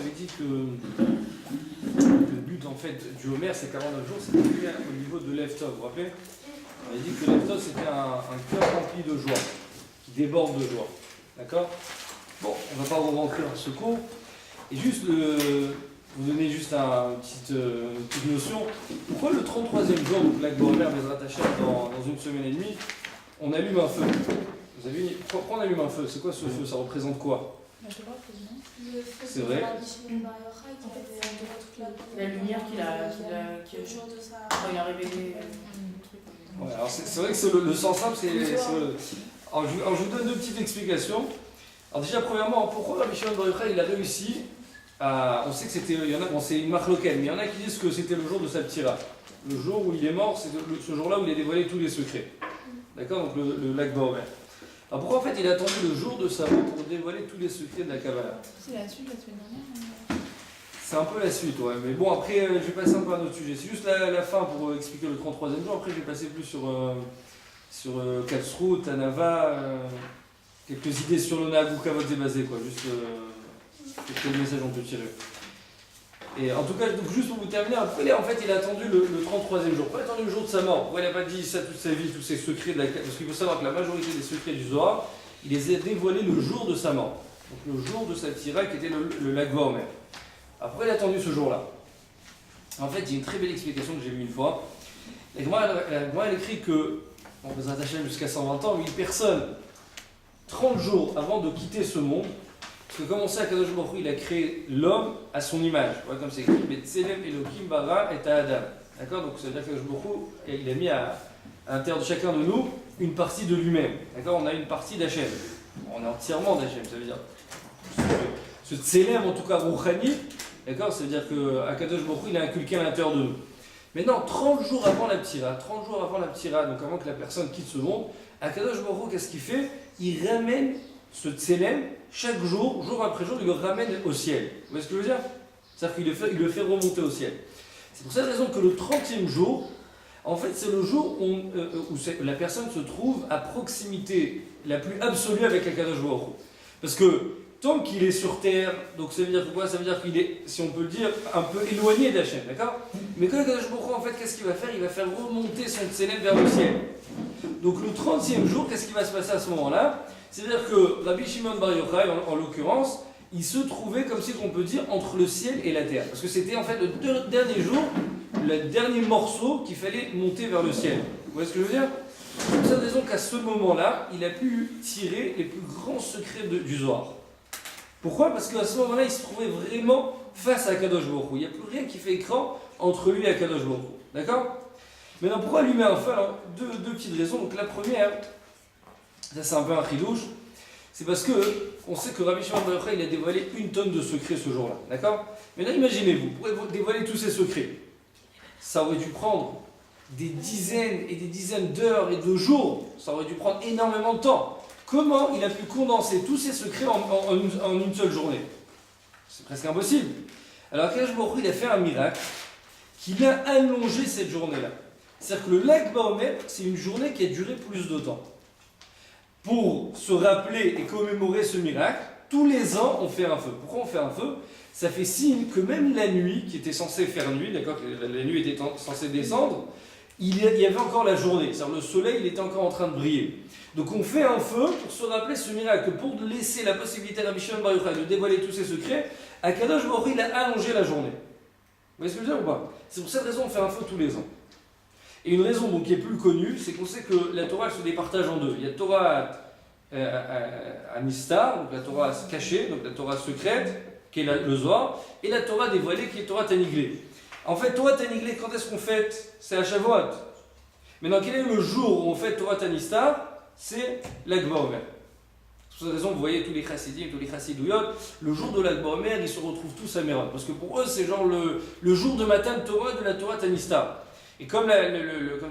avait dit que le but en fait du Homer, c'est 49 jours, c'était au niveau de l'Eftov. Vous vous rappelez? On avait dit que l'Eftov, c'était un cœur rempli de joie, qui déborde de joie. D'accord? Bon, on ne va pas rentrer dans ce cours. Et juste vous donner juste une petite notion. Pourquoi le 33e jour, donc l'Akba Omer, Bezrat Hashem, dans une semaine et demie, on allume un feu? Vous avez pourquoi on allume un feu? C'est quoi ce feu? Ça représente quoi? C'est vrai. La lumière qu'il a quand il a révélé le truc. Ouais, alors c'est vrai que le sens simple, c'est alors je vous donne deux petites explications. Alors déjà, premièrement, pourquoi Rabbi Shimon Bar Yochai il a réussi à... On sait que c'était... Il y en a, bon, c'est une marque locale, mais il y en a qui disent que c'était le jour de sa ptira. Le jour où il est mort, c'est ce jour-là où il a dévoilé tous les secrets. D'accord? Donc le lac Baomer. Alors pourquoi en fait il a attendu le jour de sa mort pour dévoiler tous les secrets de la Kabbalah? C'est la suite de la semaine dernière. C'est un peu la suite, ouais. Mais bon, après, je vais passer un peu à un autre sujet. C'est juste la fin pour expliquer le 33e jour. Après, je vais passer plus sur Katsrut, Tanava, quelques idées sur le Nahagou Kavod Zebazé, quoi. Juste quelques messages on peut tirer. Et en tout cas, donc juste pour vous terminer, après, en fait, il a attendu le 33e jour. Pourquoi il a attendu le jour de sa mort? Pourquoi il n'a pas dit ça toute sa vie, tous ses secrets de la... Parce qu'il faut savoir que la majorité des secrets du Zohar, il les a dévoilés le jour de sa mort. Donc le jour de sa tira qui était le lac Vaomer. Après, il a attendu ce jour-là. En fait, il y a une très belle explication que j'ai vue une fois. La Gemara, elle écrit que, on peut s'attacher jusqu'à 120 ans, 8 personnes, 30 jours avant de quitter ce monde, parce que comme on sait, Akadosh Baruch Hu, il a créé l'homme à son image. Ouais, comme c'est écrit, Betselem Elohim bara et Adam. D'accord? Donc ça veut dire qu'Akadosh Baruch Hu, il a mis à l'intérieur de chacun de nous une partie de lui-même. D'accord? On a une partie d'Hachem. On est entièrement d'Hachem, ça veut dire. Ce Tselem, en tout cas, Rouchani, d'accord? Ça veut dire qu'Akadosh Baruch Hu, il a inculqué à l'intérieur de nous. Maintenant, 30 jours avant la ptira, donc avant que la personne quitte ce monde, Akadosh Baruch Hu, qu'est-ce qu'il fait? Il ramène ce Tselem, chaque jour, jour après jour, il le ramène au ciel. Vous voyez ce que je veux dire? C'est-à-dire qu'il le fait remonter au ciel. C'est pour cette raison que le 30e jour, en fait, c'est le jour où la personne se trouve à proximité la plus absolue avec Akadosh Baruch Hu. Parce que tant qu'il est sur terre, donc ça veut dire quoi? Ça veut dire qu'il est, si on peut le dire, un peu éloigné d'Hachem, d'accord? Mais quand Akadosh Baruch Hu, en fait, qu'est-ce qu'il va faire? Il va faire remonter son Tselem vers le ciel. Donc le 30e jour, qu'est-ce qui va se passer à ce moment-là? C'est-à-dire que Rabbi Shimon Bar Yochai, en l'occurrence, il se trouvait, comme si on peut dire, entre le ciel et la terre. Parce que c'était en fait le dernier jour, le dernier morceau qu'il fallait monter vers le ciel. Vous voyez ce que je veux dire? C'est pour cette raison qu'à ce moment-là, il a pu tirer les plus grands secrets du Zohar. Pourquoi? Parce qu'à ce moment-là, il se trouvait vraiment face à Akadosh Baruch Hu. Il n'y a plus rien qui fait écran entre lui et Akadosh Baruch Hu. D'accord? Maintenant, pourquoi allumer un feu? Alors, deux petites raisons. Donc la première, ça c'est un peu un chidouche, c'est parce que on sait que Rabbi Shimon Bar Yochai, il a dévoilé 1 tonne de secrets ce jour-là. D'accord? Maintenant, imaginez-vous, pour dévoiler tous ces secrets, ça aurait dû prendre des dizaines et des dizaines d'heures et de jours. Ça aurait dû prendre énormément de temps. Comment il a pu condenser tous ces secrets en une seule journée? C'est presque impossible. Alors, Akadosh Baruch Hu, il a fait un miracle qu'il a allongé cette journée-là. C'est-à-dire que le lac Baomer, c'est une journée qui a duré plus de temps. Pour se rappeler et commémorer ce miracle, tous les ans, on fait un feu. Pourquoi on fait un feu? Ça fait signe que même la nuit, qui était censée faire nuit, d'accord, la nuit était censée descendre, il y avait encore la journée. C'est-à-dire le soleil, il était encore en train de briller. Donc on fait un feu pour se rappeler ce miracle, pour laisser la possibilité à Rabbi Shimon Bar Yochai de dévoiler tous ses secrets. Akadosh Baruch Hu, il a allongé la journée. Vous voyez ce que je veux dire ou pas? C'est pour cette raison qu'on fait un feu tous les ans. Et une raison donc, qui est plus connue, c'est qu'on sait que la Torah elle se départage en deux. Il y a Torah Anistar, donc la Torah cachée, donc la Torah secrète, qui est le Zohar, et la Torah dévoilée, qui est Torah Taniglée. En fait, Torah Taniglée, quand est-ce qu'on fête? C'est à Shavuot. Maintenant, quel est le jour où on fête Torah Tanistar? C'est l'Akba Omer. Pour cette raison, vous voyez tous les chassidim, tous les chassidouyot, le jour de l'Akba Omer, ils se retrouvent tous à Méron. Parce que pour eux, c'est genre le jour de Matan Torah de la Torah Tanistar. Et comme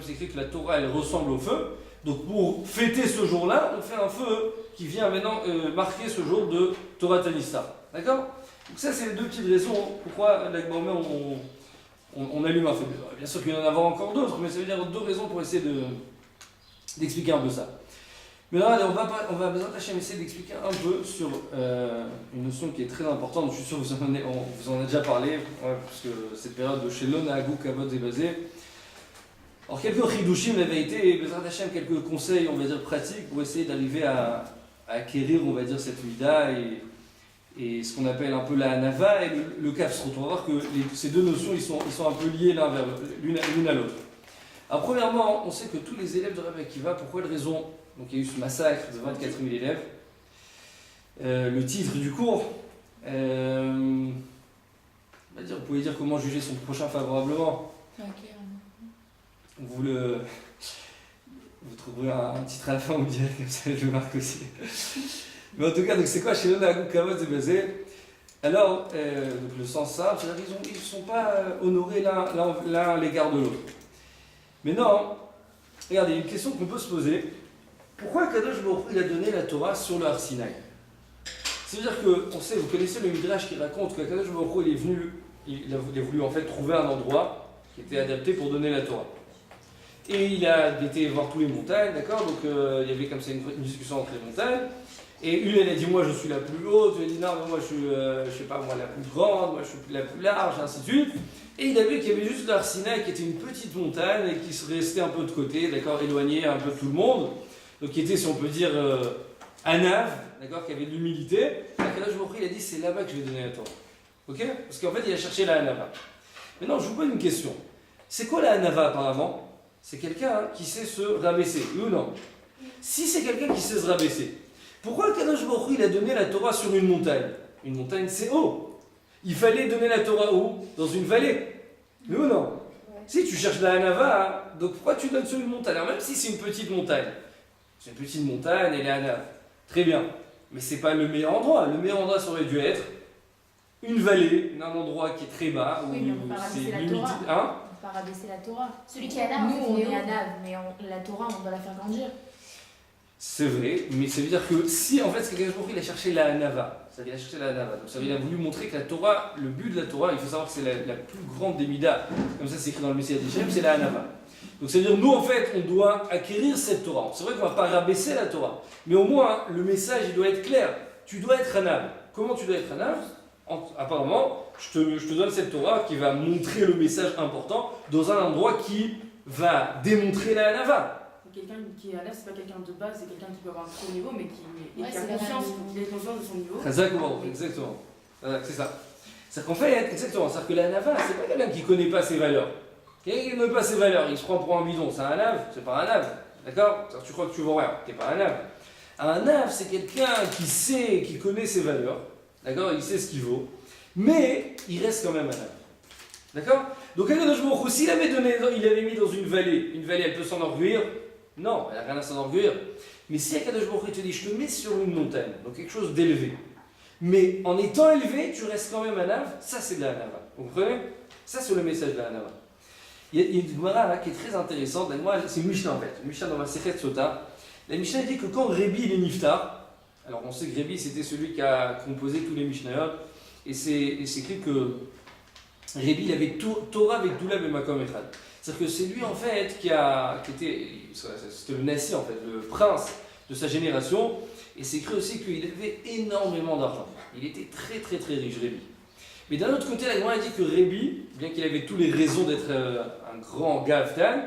c'est écrit que la Torah, elle ressemble au feu, donc pour fêter ce jour-là, on fait un feu qui vient maintenant marquer ce jour de Torah Tanistar. D'accord? Donc ça, c'est les deux petites raisons pourquoi l'Akba Omer, on allume un feu. Bien sûr qu'il y en a encore d'autres, mais ça veut dire deux raisons pour essayer d'expliquer un peu ça. Mais là, allez, on va essayer d'expliquer un peu sur une notion qui est très importante. Je suis sûr que vous en avez déjà parlé, parce que cette période de Shelon, Agou, Kavod est basée. Alors, quelques Hidushim, la vérité, et Bezrat Hashem, quelques conseils, on va dire, pratiques pour essayer d'arriver à acquérir, on va dire, cette Mida et ce qu'on appelle un peu la Hanava et le Kafsrut. On va voir que ces deux notions, ils sont un peu liés l'une à l'autre. Alors, premièrement, on sait que tous les élèves de Rabbi Akiva, pour quelle raison? Donc il y a eu ce massacre de 24 000 élèves. Le titre du cours, on va dire, vous pouvez dire comment juger son prochain favorablement. Vous trouverez un titre à la fin, vous direz, comme ça je le marque aussi. Mais en tout cas, donc c'est quoi chez Shelon, Agou, Kavod et Basé? Alors, donc le sens simple, c'est-à-dire qu'ils ne sont pas honorés l'un à l'égard de l'autre. Mais non, regardez, il y a une question qu'on peut se poser. Pourquoi Kadosh Baruch Hu, il a donné la Torah sur le Har Sinaï? C'est-à-dire que, on sait, vous connaissez le Midrash qui raconte que Kadosh Baruch Hu, il a voulu en fait trouver un endroit qui était adapté pour donner la Torah. Et il a été voir tous les montagnes, d'accord? Donc il y avait comme ça une discussion entre les montagnes. Et une, elle a dit, moi je suis la plus haute, elle a dit, non, mais moi je suis, je sais pas, moi la plus grande, moi je suis la plus large, et ainsi de suite. Et il a vu qu'il y avait juste le Har Sinaï qui était une petite montagne et qui se restait un peu de côté, d'accord, éloigné un peu de tout le monde. Donc qui était, si on peut dire, Anav, d'accord, qui avait de l'humilité. Et là, je vous prie, il a dit, c'est là-bas que je vais donner la Torah. Ok? Parce qu'en fait, il a cherché la Hanava. Maintenant, je vous pose une question. C'est quoi la Hanava apparemment? C'est quelqu'un qui sait se rabaisser, oui ou non? Si c'est quelqu'un qui sait se rabaisser, pourquoi Kadosh Baruch Hu, il a donné la Torah sur une montagne? Une montagne, c'est haut. Il fallait donner la Torah où? Dans une vallée. Oui ou non? Si tu cherches la Hanava, hein, donc pourquoi tu donnes sur une montagne? Alors même si c'est une petite montagne, c'est une petite montagne, elle est Hanava. Très bien. Mais c'est pas le meilleur endroit. Le meilleur endroit, ça aurait dû être une vallée, un endroit qui est très bas, où oui, mais on peut c'est rabaisser la limité. Torah. Hein? On peut pas rabaisser la Torah. Celui qui est Anav, Nous, on est haut. Anav, mais la Torah, on doit la faire grandir. C'est vrai, mais ça veut dire que si en fait c'est quelqu'un qui il a cherché la Hanava, ça veut dire il a cherché la Hanava, donc ça veut dire il a voulu montrer que la Torah, le but de la Torah, il faut savoir que c'est la plus grande des midas, comme ça c'est écrit dans le Messiah d'Ishem, c'est la Hanava. Donc ça veut dire nous en fait on doit acquérir cette Torah. C'est vrai qu'on ne va pas rabaisser la Torah, mais au moins le message il doit être clair. Tu dois être Hanav. Comment tu dois être Hanav? Apparemment, je te donne cette Torah qui va montrer le message important dans un endroit qui va démontrer la Hanava. Quelqu'un qui est à l'aise, c'est pas quelqu'un de base, c'est quelqu'un qui peut avoir un haut niveau, mais qui a c'est conscience, la- il est conscient de son niveau. Exactement, exactement. C'est ça. C'est-à-dire qu'en fait, exactement, c'est-à-dire que la Hanava, c'est pas quelqu'un qui connaît pas ses valeurs. Quelqu'un qui ne connaît pas ses valeurs, il se prend pour un bidon, c'est un Hanav, c'est pas un Hanav. D'accord? Tu crois que tu vaux rien, t'es pas un Hanav. Un Hanav, c'est quelqu'un qui sait, qui connaît ses valeurs, d'accord? Il sait ce qu'il vaut, mais il reste quand même Hanav. D'accord? Donc, Akadosh Baruch Hu, s'il avait mis dans une vallée elle peut s'enorgueillir. Non, elle n'a rien à s'enorgueillir. Mais si Akadosh Baruch Hu te dit, je te mets sur une montagne, donc quelque chose d'élevé, mais en étant élevé, tu restes quand même Hanav, ça c'est de la Hanava. Vous comprenez? Ça c'est le message de la Hanava. Il y a une Gemara qui est très intéressante, c'est une Mishnah en fait, une Mishnah dans ma Sechet Sota. La Mishnah dit que quand Rébi il est Niftar, alors on sait que Rébi c'était celui qui a composé tous les Mishnayot, et c'est écrit que Rébi il avait Torah avec Doula Bemakom Echad. C'est-à-dire que c'est lui en fait qui était, c'était le Nassi en fait, le prince de sa génération, et c'est écrit aussi qu'il avait énormément d'argent. Il était très très très riche, Rébi. Mais d'un autre côté, la Gemara dit que Rébi, bien qu'il avait toutes les raisons d'être un grand Gavtan,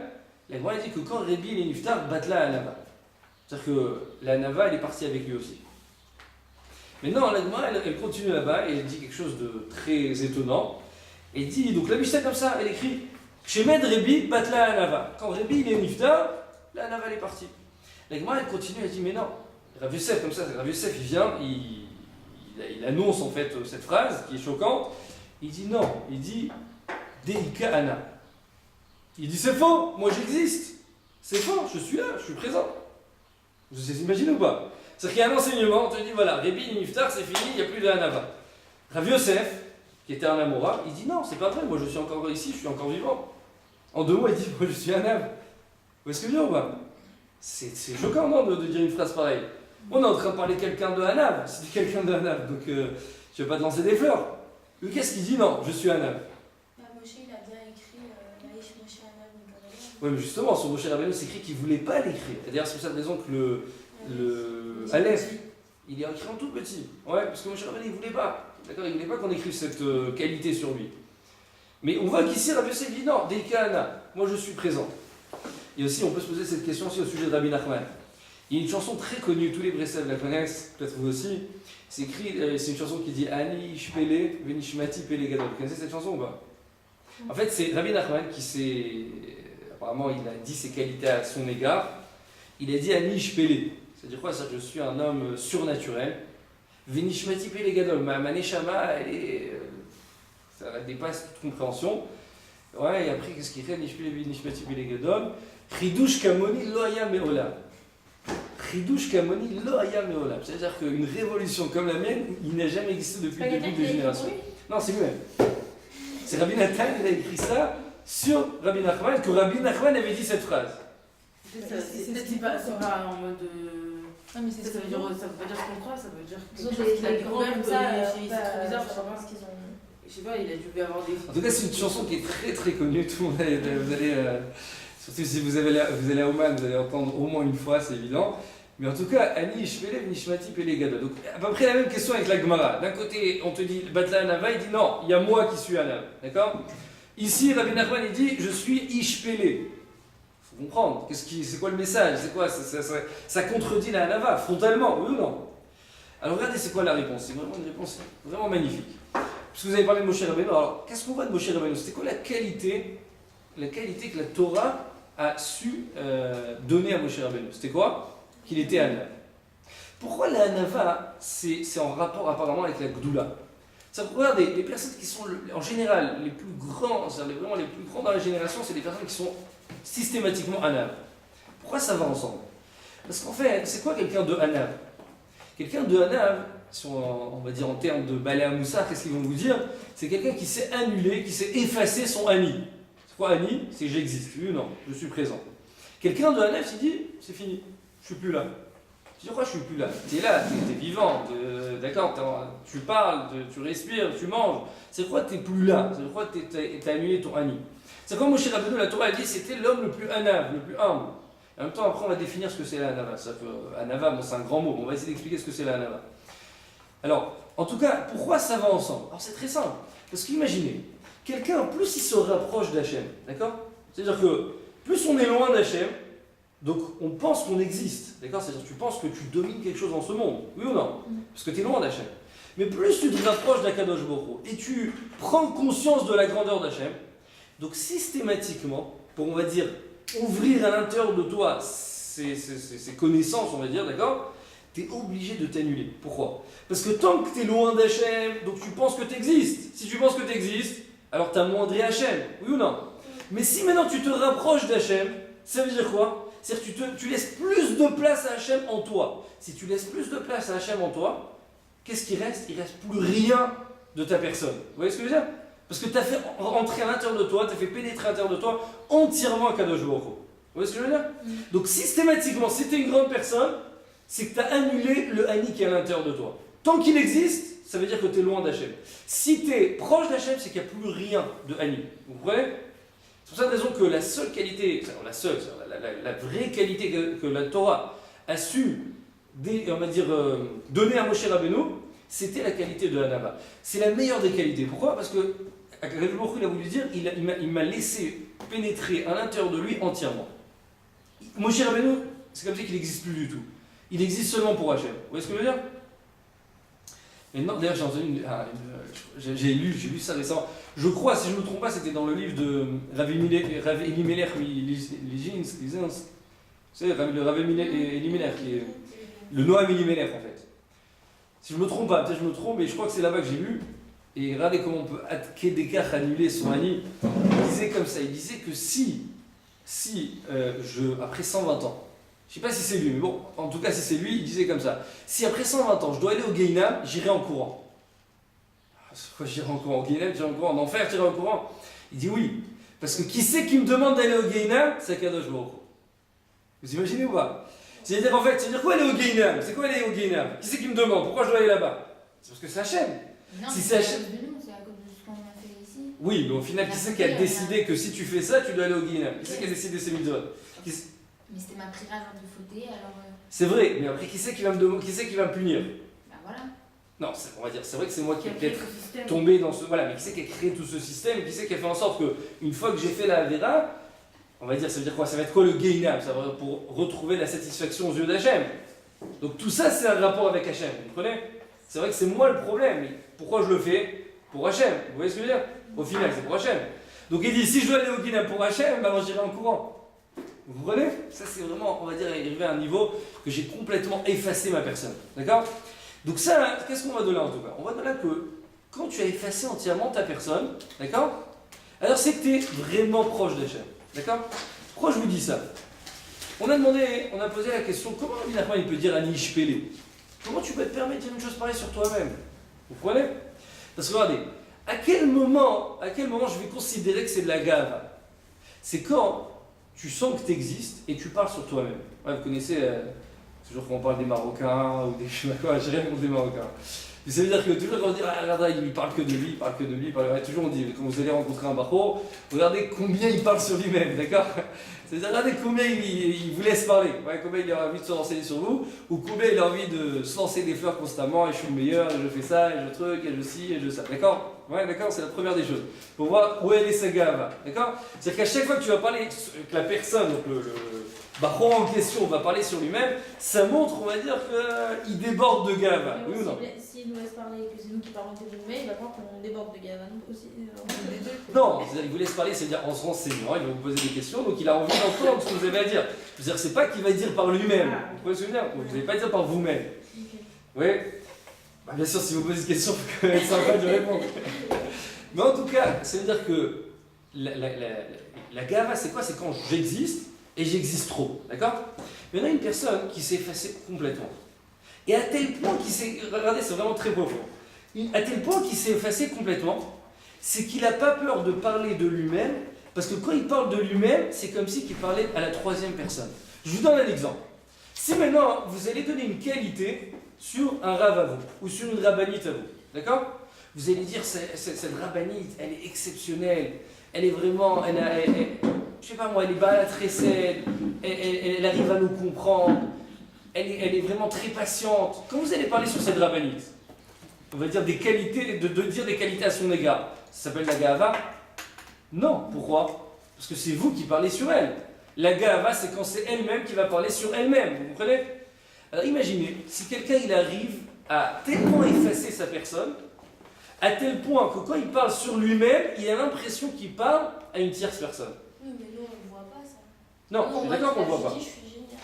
la Gemara dit que quand Rébi il est Niftar, Batla à Nava. C'est-à-dire que la Nava elle est partie avec lui aussi. Maintenant, la Gemara elle continue là-bas et elle dit quelque chose de très étonnant. Elle dit, donc la Mishnah comme ça, elle écrit Shemed Rébi, Batla à Nava. Quand Rébi il est Niftar, la Nava elle est partie. La Gemara elle continue, elle dit mais non, Rav Yosef comme ça, Rav Yosef il vient, il annonce en fait cette phrase qui est choquante. Il dit non, il dit Deika Ana. Il dit c'est faux, moi j'existe. C'est faux, je suis là, je suis présent. Vous imaginez ou pas? C'est-à-dire qu'il y a un enseignement, on te dit voilà, Rébi Niftar c'est fini, il n'y a plus de Hanava. Rav Yosef, qui était un Amora, il dit non, c'est pas vrai, moi je suis encore ici, je suis encore vivant. En 2 mots, il dit moi je suis Hanav. Vous voyez ce que je veux dire ou pas? C'est choquant non, de dire une phrase pareille. On est en train de parler de quelqu'un de Hanav, c'est quelqu'un de Hanav, donc je ne vais pas te lancer des fleurs. Lui, qu'est-ce qu'il dit? Non, je suis Hanav. Moshe, il a bien écrit Maïch Moshe Hanav. Oui, mais justement, sur Moshe Rabbeinu, c'est écrit qu'il ne voulait pas l'écrire. Et d'ailleurs, c'est pour cette raison que le Aleph, il est écrit en tout petit. Ouais, parce que Moshe Rabbeinu, il voulait pas. D'accord, il voulait pas qu'on écrive cette qualité sur lui. Mais on voit qu'ici, Rabbi Yosef dit non, des Kahana, moi je suis présent. Et aussi, on peut se poser cette question aussi au sujet de Rabbi Nachman. Il y a une chanson très connue, tous les Breslev la connaissent, peut-être vous aussi. C'est écrit, c'est une chanson qui dit Ani Ishpele, Venishmati Pele Gadol. Vous connaissez cette chanson ou pas? En fait, c'est Rabbi Nachman qui s'est. Apparemment, il a dit ses qualités à son égard. Il a dit Ani Ishpele. C'est-à-dire quoi? C'est-à-dire que je suis un homme surnaturel. Venishmati Pele Gadol. Ma neshama, elle est. Ça dépasse toute compréhension. Ouais, et après, qu'est-ce qu'il fait? Venishmati Pele Gadol. Chidush Kamoni lo haya me'olam. Chidush Kamoni lo haya me'olam. C'est-à-dire qu'une révolution comme la mienne, il n'a jamais existé depuis le début des générations. Non, c'est lui-même. C'est Rabbi Nathan, il a écrit ça sur Rabbi Nachman, que Rabbi Nachman avait dit cette phrase. C'est pas en mode. Non, mais c'est Ça veut dire ce qu'on croit, ça veut dire Ils ont quelque chose qu'il a des découvert comme que ça, c'est trop bizarre, je sais pas. ce qu'ils ont. Je sais pas, il a dû avoir des. En tout cas, c'est une chanson qui est très très connue. Tout le monde vous allez surtout si vous allez à Oman, vous allez entendre au moins une fois, c'est évident. Mais en tout cas, Ani Ishpele Nishmati Pele Gadol. Donc, à peu près la même question avec la Gemara. D'un côté, on te dit Batla Anava, il dit non, il y a moi qui suis Anav. D'accord? Ici, Rabbi Nachman, il dit je suis Ishpele. Il faut comprendre. C'est quoi le message? C'est quoi ça contredit la Anava, frontalement, oui ou non? Alors, regardez, c'est quoi la réponse? C'est vraiment une réponse vraiment magnifique. Puisque vous avez parlé de Moshe Rabbeinu, alors qu'est-ce qu'on voit de Moshe Rabbeinu? C'était quoi la qualité que la Torah a su donner à Moshe Rabbeinu? C'était quoi? Qu'il était Anav. Pourquoi la Anava, c'est en rapport apparemment avec la Gdoula? Regardez, les personnes qui sont en général les plus grands, c'est-à-dire vraiment les plus grands dans la génération, c'est des personnes qui sont systématiquement Anav. Pourquoi ça va ensemble? Parce qu'en fait, c'est quoi quelqu'un de Anav? Quelqu'un de Anav, si on va dire en termes de Balé à Moussa, qu'est-ce qu'ils vont vous dire? C'est quelqu'un qui s'est annulé, qui s'est effacé son Ani. C'est quoi Ani? C'est j'existe, oui ou non, je suis présent. Quelqu'un de Anav, il dit c'est fini. Je suis plus là. Tu dis quoi, je suis plus là? Tu es là, tu es vivant, d'accord, tu parles, tu respires, tu manges. C'est quoi, tu n'es plus là? C'est quoi, tu as annulé ton Ani? C'est comme Moshe Rabbeinu, la Torah a dit c'était l'homme le plus anav, le plus humble. En même temps, après, on va définir ce que c'est la anava. Anava, bon, c'est un grand mot, on va essayer d'expliquer ce que c'est la anava. Alors, en tout cas, pourquoi ça va ensemble? Alors, c'est très simple. Parce qu'imaginez, quelqu'un, plus il se rapproche d'Hachem, d'accord? C'est-à-dire que plus on est loin d'Hachem, donc on pense qu'on existe, d'accord? C'est-à-dire que tu penses que tu domines quelque chose dans ce monde, oui ou non? Parce que tu es loin d'Hachem. Mais plus tu te rapproches d'Akadosh Baruch Hu et tu prends conscience de la grandeur d'Hachem, donc systématiquement, pour on va dire ouvrir à l'intérieur de toi ces connaissances, on va dire, d'accord? Tu es obligé de t'annuler. Pourquoi? Parce que tant que tu es loin d'Hachem, donc tu penses que tu existes. Si tu penses que tu existes, alors tu as moindré Hachem, oui ou non? Mais si maintenant tu te rapproches d'Hachem, ça veut dire quoi? C'est-à-dire que tu laisses plus de place à Hachem en toi. Si tu laisses plus de place à Hachem en toi, qu'est-ce qui reste? Il ne reste plus rien de ta personne. Vous voyez ce que je veux dire? Parce que tu as fait entrer à l'intérieur de toi, tu as fait pénétrer à l'intérieur de toi entièrement à Kadosh Baruch Hu. Vous voyez ce que je veux dire? Donc systématiquement, si tu es une grande personne, c'est que tu as annulé le Ani qui est à l'intérieur de toi. Tant qu'il existe, ça veut dire que tu es loin d'Hachem. Si tu es proche d'Hachem, c'est qu'il n'y a plus rien de Ani. Vous comprenez? C'est pour cette raison que la seule qualité, la vraie qualité que la Torah a su on va dire, donner à Moshe Rabbeinu, c'était la qualité de l'Anava. C'est la meilleure des qualités. Pourquoi? Parce que Akadosh Baruch Hu, il a voulu dire, il m'a laissé pénétrer à l'intérieur de lui entièrement. Moshe Rabbeinu, c'est comme ça qu'il n'existe plus du tout. Il existe seulement pour Hachem. Vous voyez ce que je veux dire? D'ailleurs, j'ai entendu j'ai lu ça récemment. Je crois, si je ne me trompe pas, c'était dans le livre de Rav Elimelech Lizins. Vous savez, le Rav Elimelech, qui est le Noam Elimelech en fait. Si je ne me trompe pas, peut-être je me trompe, mais je crois que c'est là-bas que j'ai lu. Et regardez comment on peut Kedekach annuler son Ani. Il disait comme ça, il disait que si après 120 ans, je ne sais pas si c'est lui, mais bon, en tout cas si c'est lui, il disait comme ça. Si après 120 ans, je dois aller au Gehinam, j'irai en courant. Pourquoi j'irai en courant? Au Gehinam, j'irai en courant. En enfer, j'irai en courant. Il dit oui. Parce que qui c'est qui me demande d'aller au Gehinam? C'est Kadosh Baruch Hu. Vous imaginez ou pas? C'est-à-dire en fait, c'est-à-dire quoi aller au Gehinam? C'est quoi aller au Gehinam? Qui c'est qui me demande? Pourquoi je dois aller là-bas? C'est parce que c'est Hachem. Non, si c'est Hachem. c'est à cause de ce qu'on a fait ici. Oui, mais au final, qui c'est qui a décidé que si tu fais ça, tu dois aller au Gehinam? Qui c'est qui a décidé ces mitzvot? Mais c'était ma prière de fauter, alors. C'est vrai, mais après, qui c'est qui va me punir? Bah voilà. Non, on va dire, c'est vrai que c'est moi qui ai Qui a créé peut-être ce système. tombé dans ce... Voilà, mais qui c'est qui a créé tout ce système? Qui c'est qui a fait en sorte que, une fois que j'ai fait la Avera, on va dire, ça veut dire quoi? Ça va être quoi le Gainam? Ça va être pour retrouver la satisfaction aux yeux d'Hachem. Donc tout ça, c'est un rapport avec Hachem, vous comprenez? C'est vrai que c'est moi le problème, mais pourquoi je le fais? Pour Hachem, vous voyez ce que je veux dire? Au final, c'est pour Hachem. Donc il dit, si je dois aller au Gainam pour Hachem, ben j'irai en courant. Vous comprenez? Ça, c'est vraiment, on va dire, arriver à un niveau que j'ai complètement effacé ma personne. D'accord? Donc ça, qu'est-ce qu'on va de là en tout cas? On va de là que quand tu as effacé entièrement ta personne, d'accord? Alors c'est que tu es vraiment proche d'Hachem. D'accord? Pourquoi je vous dis ça? On a posé la question, comment Rabbi Nachman il peut dire Ani Ishpele? Comment tu peux te permettre de dire une chose pareille sur toi-même? Vous comprenez? Parce que regardez, à quel moment je vais considérer que c'est de la gave? C'est quand tu sens que tu existes et tu parles sur toi-même. Ouais, vous connaissez, toujours quand on parle des Marocains ou des je sais pas quoi, j'ai rien contre les Marocains. Mais ça veut dire que toujours quand on dit ah, regarde, il parle que de lui, il parle que de lui, ouais, toujours on dit, quand vous allez rencontrer un Bacho, regardez combien il parle sur lui-même, d'accord? C'est-à-dire, regardez combien il vous laisse parler, ouais, combien il a envie de se renseigner sur vous, ou combien il a envie de se lancer des fleurs constamment, et je suis le meilleur, et je fais ça, et je truc, et je ci, et je ça, d'accord? Ouais, d'accord, c'est la première des choses. Pour voir où elle est sa gave, d'accord? C'est-à-dire qu'à chaque fois que tu vas parler, que la personne, donc le Baron en question va parler sur lui-même, ça montre, on va dire, qu'il déborde de gave. Oui ou non? S'il nous laisse parler et que c'est nous qui parlons de nous-mêmes, il va croire qu'on déborde de gave aussi. Non, il vous laisse parler, c'est-à-dire en se renseignant, il va vous poser des questions, donc il a envie d'entendre ce que vous avez à dire. Je veux dire, c'est pas qu'il va dire par lui-même, vous pouvez se dire, vous n'allez pas dire par vous-même. Oui? Bah, bien sûr, si vous posez une question, il faut être sympa de répondre. Mais en tout cas, ça veut dire que la gava, c'est quoi? C'est quand j'existe et j'existe trop, d'accord? Mais on a une personne qui s'est effacée complètement. Et à tel point qu'il s'est... Regardez, c'est vraiment très profond. À tel point qu'il s'est effacé complètement, c'est qu'il n'a pas peur de parler de lui-même, parce que quand il parle de lui-même, c'est comme si il parlait à la troisième personne. Je vous donne un exemple. Si maintenant, vous allez donner une qualité sur un rav à vous, ou sur une rabbinite à vous, d'accord? Vous allez dire, cette rabbinite, elle est exceptionnelle, elle est vraiment, je sais pas moi, elle est balatresselle, elle arrive à nous comprendre, elle est vraiment très patiente. Quand vous allez parler sur cette rabbinite, on va dire des qualités, de dire des qualités à son égard, ça s'appelle la gahava? Non, pourquoi? Parce que c'est vous qui parlez sur elle. La gahava, c'est quand c'est elle-même qui va parler sur elle-même, vous comprenez? Alors imaginez, si quelqu'un il arrive à tellement effacer sa personne, à tel point que quand il parle sur lui-même, il a l'impression qu'il parle à une tierce personne. Oui, mais nous, on ne voit pas ça. Non, je suis d'accord qu'on ne voit pas. Je suis génial.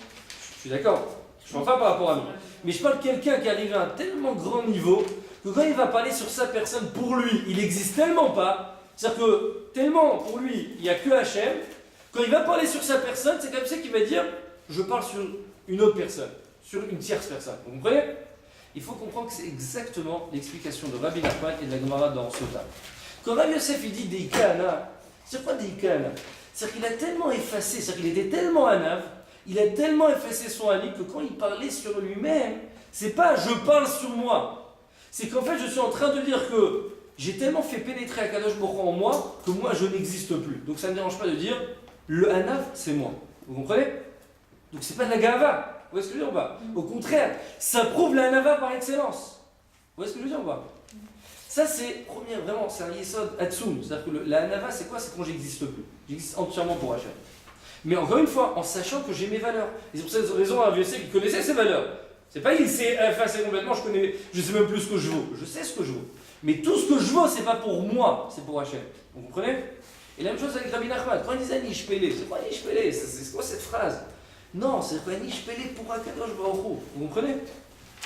Je suis d'accord. Je ne parle pas par rapport à nous. Mais je parle de quelqu'un qui arrive à un tellement grand niveau que quand il va parler sur sa personne, pour lui, il n'existe tellement pas. C'est-à-dire que tellement pour lui, il n'y a que Hachem. Quand il va parler sur sa personne, c'est comme ça qu'il va dire je parle sur une autre personne, sur une tierce personne. Vous comprenez? Il faut comprendre que c'est exactement l'explication de Rabbi Nachman et de la Gemara dans Sota. Quand Rabbi Yosef il dit Deikana, c'est quoi Deikana? C'est-à-dire qu'il a tellement effacé, c'est-à-dire qu'il était tellement anav, il a tellement effacé son ami que quand il parlait sur lui-même, c'est pas je parle sur moi. C'est qu'en fait je suis en train de dire que j'ai tellement fait pénétrer Akadosh Baruch Hu en moi que moi je n'existe plus. Donc ça ne me dérange pas de dire le anav c'est moi. Vous comprenez? Donc c'est pas de la gava. Vous voyez ce que je veux dire ou pas? Au contraire, ça prouve la hanava par excellence. Vous voyez ce que je veux dire ou pas? Ça c'est, vraiment, c'est un yesod atsum. C'est-à-dire que la hanava c'est quoi? C'est quand j'existe plus. J'existe entièrement pour Hachem. Mais encore une fois, en sachant que j'ai mes valeurs. Et c'est pour cette raison, un vieux qui connaissait ses valeurs. C'est pas qu'il s'est effacé complètement, je sais même plus ce que je vaux. Je sais ce que je vaux. Mais tout ce que je vaux, c'est pas pour moi, c'est pour Hachem. Vous comprenez? Et la même chose avec Rabbi Nachman. Quand il disait Nish Pele, c'est quoi Nish Pele? C'est quoi cette phrase? Non, c'est pas Nish Pele pour Akadosh Baruch Hu. Vous comprenez?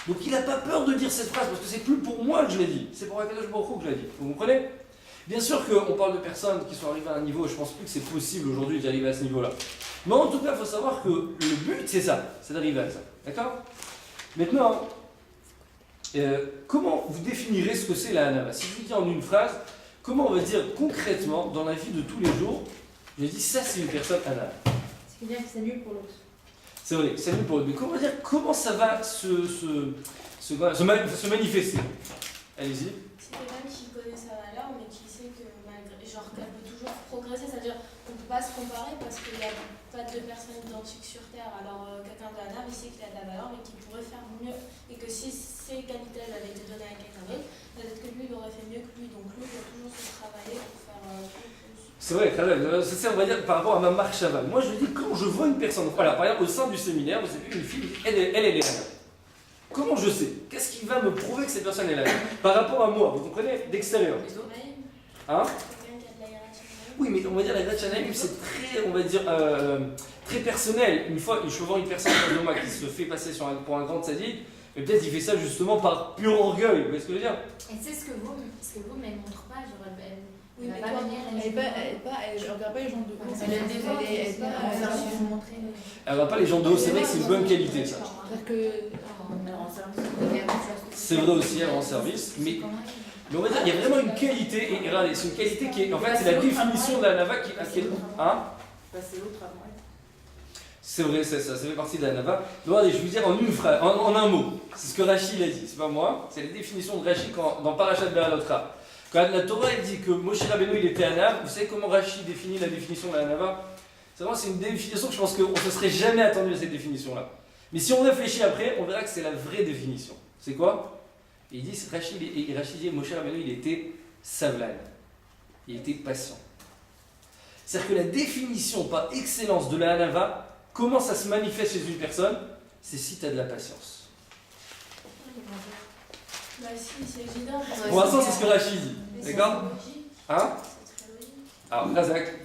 Donc il n'a pas peur de dire cette phrase parce que c'est plus pour moi que je l'ai dit, c'est pour Akadosh Baruch Hu que je l'ai dit. Vous comprenez? Bien sûr qu'on parle de personnes qui sont arrivées à un niveau, je pense plus que c'est possible aujourd'hui d'y arriver à ce niveau-là. Mais en tout cas, il faut savoir que le but c'est ça, c'est d'arriver à ça. D'accord? Maintenant, comment vous définirez ce que c'est la hanava? Si je vous dis en une phrase, comment on va dire concrètement dans la vie de tous les jours, je dis ça c'est une personne hanava. C'est bien que c'est nul pour l'autre. C'est vrai, c'est nul pour l'autre. Mais comment ça va se manifester? Allez-y. C'est quelqu'un qui connaît sa valeur, mais qui sait que, malgré, genre, qu'elle peut toujours progresser, c'est-à-dire qu'on ne peut pas se comparer parce qu'il n'y a pas deux personnes identiques sur Terre. Alors quelqu'un de la nave, il sait qu'il a de la valeur mais qu'il pourrait faire mieux et que si ces qualités avaient été données à quelqu'un d'autre, peut-être que lui il aurait fait mieux que lui. Donc lui il doit toujours se travailler pour faire plus. C'est vrai, c'est on va dire par rapport à ma marque Chaval. Moi je dis quand je vois une personne, voilà, par exemple au sein du séminaire, vous avez une fille, elle est là. Comment je sais? Qu'est-ce qui va me prouver que cette personne est là? Par rapport à moi, vous comprenez? D'extérieur. Hein? Oui, mais on va dire la grâce Naïm, c'est très, on va dire, très personnel. Une fois, je vois une personne comme moi qui se fait passer pour un grand sadique, mais peut-être il fait ça justement par pur orgueil. Vous voyez ce que je veux dire? Et c'est ce que vous, mais elle ne montre pas, genre, Oui, elle mais va pas toi, venir, Elle regarde pas les gens de haut. elle est pas Elle va pas les gens de haut, c'est vrai que c'est une bonne qualité ça. C'est-à-dire que C'est vrai aussi, elle rend service, mais on va dire qu'il y a vraiment une qualité, et regardez, c'est une qualité qui est, en fait, c'est la définition de la nava qui est, hein? passer l'autre avant elle. C'est vrai, c'est ça fait partie de la nava. Donc, regardez, je vais vous dire en une phrase, en un mot, c'est ce que Rachid a dit, c'est pas moi, c'est la définition de Rachid dans Parashat Be'alotra. Quand la Torah elle dit que Moshe Rabbeinu il était un Nav, vous savez comment Rachid définit la définition de la nava? C'est une définition que je pense qu'on ne se serait jamais attendu à cette définition-là. Mais si on réfléchit après, on verra que c'est la vraie définition. C'est quoi? Il dit, Rachid dit, Moshe Rabbeinu, il était savlan. Il était patient. C'est-à-dire que la définition par excellence de la hanava, comment ça se manifeste chez une personne? C'est si tu as de la patience. Bah si, c'est évident. Pour l'instant, c'est ce que Rachid dit. D'accord? Hein? C'est très logique. Alors, Razak,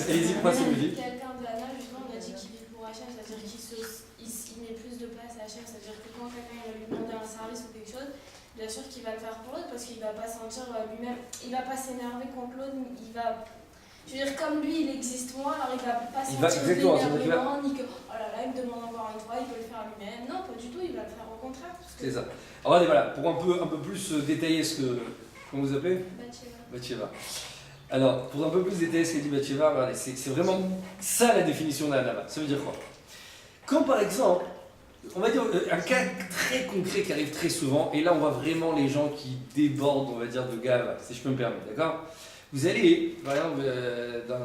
allez-y, pourquoi c'est logique? Quelqu'un de la nave, justement, on a dit qu'il vit pour Hachem, c'est-à-dire qu'il met plus de place à Hachem, c'est-à-dire que quand quelqu'un va lui demander un service ou quelque chose, bien sûr qu'il va le faire pour l'autre parce qu'il va pas sentir lui-même, il va pas s'énerver contre l'autre, il va. Je veux dire, comme lui, il existe moins, alors il va pas sentir d'énervement, ni que oh là là, il me demande encore une fois, il peut le faire lui-même. Non, pas du tout, il va le faire au contraire. C'est ça. Alors, allez, voilà, pour un peu plus détailler ce que. Comment vous appelez? Batsheva. Alors, pour un peu plus détailler ce qu'a dit Batsheva, regardez, c'est vraiment ça la définition de la hanava. Ça veut dire quoi? Quand par exemple, on va dire un cas très concret qui arrive très souvent, et là on voit vraiment les gens qui débordent, on va dire, de gave, si je peux me permettre, d'accord? Vous allez, par exemple,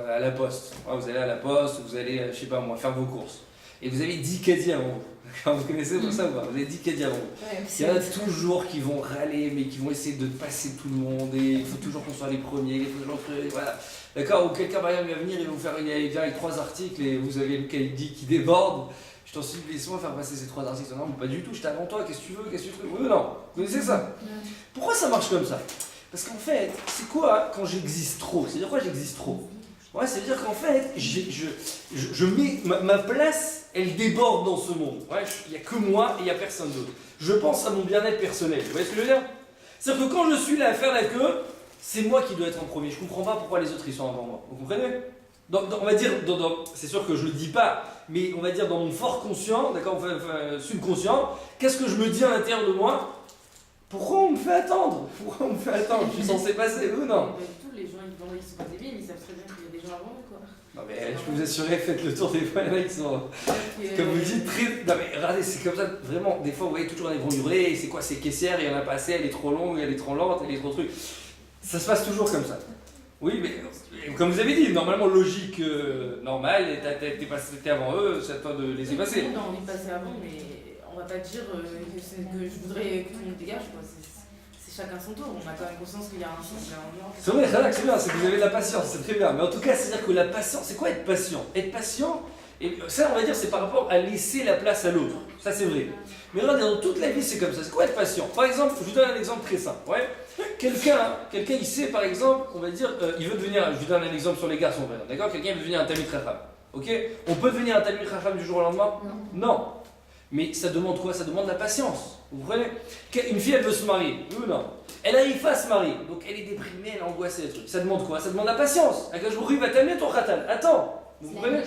à la poste, vous allez à la poste, vous allez, je sais pas moi, faire vos courses, et vous avez 10 caddies avant vous. Vous connaissez pour ça ou pas? Vous avez 10 caddies avant vous. Il y en a toujours qui vont râler, mais qui vont essayer de passer tout le monde, et il faut toujours qu'on soit les premiers, il faut toujours que, voilà. D'accord? Ou quelqu'un par exemple va venir, il vient avec 3 articles, et vous avez le caddie qui déborde. Je t'en supplie, laisse-moi faire passer ces 3 articles. Non, mais pas du tout, j'étais avant toi, qu'est-ce que tu veux, qu'est-ce que tu veux? Oui, non, vous connaissez ça? Pourquoi ça marche comme ça? Parce qu'en fait, c'est quoi quand j'existe trop? C'est-à-dire quoi j'existe trop? Ouais, c'est-à-dire qu'en fait, je mets ma place, elle déborde dans ce monde. Ouais, il n'y a que moi et il n'y a personne d'autre. Je pense à mon bien-être personnel. Vous voyez ce que je veux dire? C'est-à-dire que quand je suis là à faire la queue, c'est moi qui dois être en premier. Je ne comprends pas pourquoi les autres ils sont avant moi. Vous comprenez? On va dire, c'est sûr que je ne le dis pas, mais on va dire dans mon fort conscient, d'accord, enfin, subconscient, qu'est-ce que je me dis à l'intérieur de moi? Pourquoi on me fait attendre? Pourquoi on me fait attendre? Je suis censé passer ou non? Tous les gens ils sont pas débiles, mais ils savent très bien qu'il y a des gens avant eux, quoi. Non mais je peux vous assurer, faites le tour des fois, il y en a qui sont, comme vous dites, très... Non mais regardez, c'est comme ça, vraiment, des fois vous voyez toujours ils vont hurler, c'est quoi, c'est caissière, il y en a pas assez, elle est trop longue, elle est trop lente, elle est trop truc. Ça se passe toujours comme ça. Oui, mais comme vous avez dit, normalement logique, normale, t'es avant eux, c'est à toi de les effacer. On a envie de passer avant, mais on va pas dire que je voudrais que tout le monde dégage, quoi. C'est chacun son tour, on a quand même conscience qu'il y a un sens, il y a un moment. C'est vrai, c'est bien, c'est que vous avez de la patience, c'est très bien. Mais en tout cas, c'est-à-dire que la patience, c'est quoi être patient? Être patient, et ça on va dire c'est par rapport à laisser la place à l'autre. Ça c'est vrai. Mais regardez, dans toute la vie c'est comme ça. C'est quoi être patient? Par exemple, je vous donne un exemple très simple. Ouais. Quelqu'un il sait par exemple, on va dire, il veut devenir, je vous donne un exemple sur les garçons, d'accord? Quelqu'un veut devenir un Talmid Chacham. Ok? On peut devenir un Talmid Chacham du jour au lendemain? Non. Mais ça demande quoi? Ça demande la patience. Vous comprenez? Une fille, elle veut se marier. Oui ou non? Elle n'arrive pas à se marier. Donc elle est déprimée, elle est angoissée, les trucs. Ça demande quoi? Ça demande la patience. Akash-Baruch Hu va t'amener ton khatan. Attends. Vous comprenez?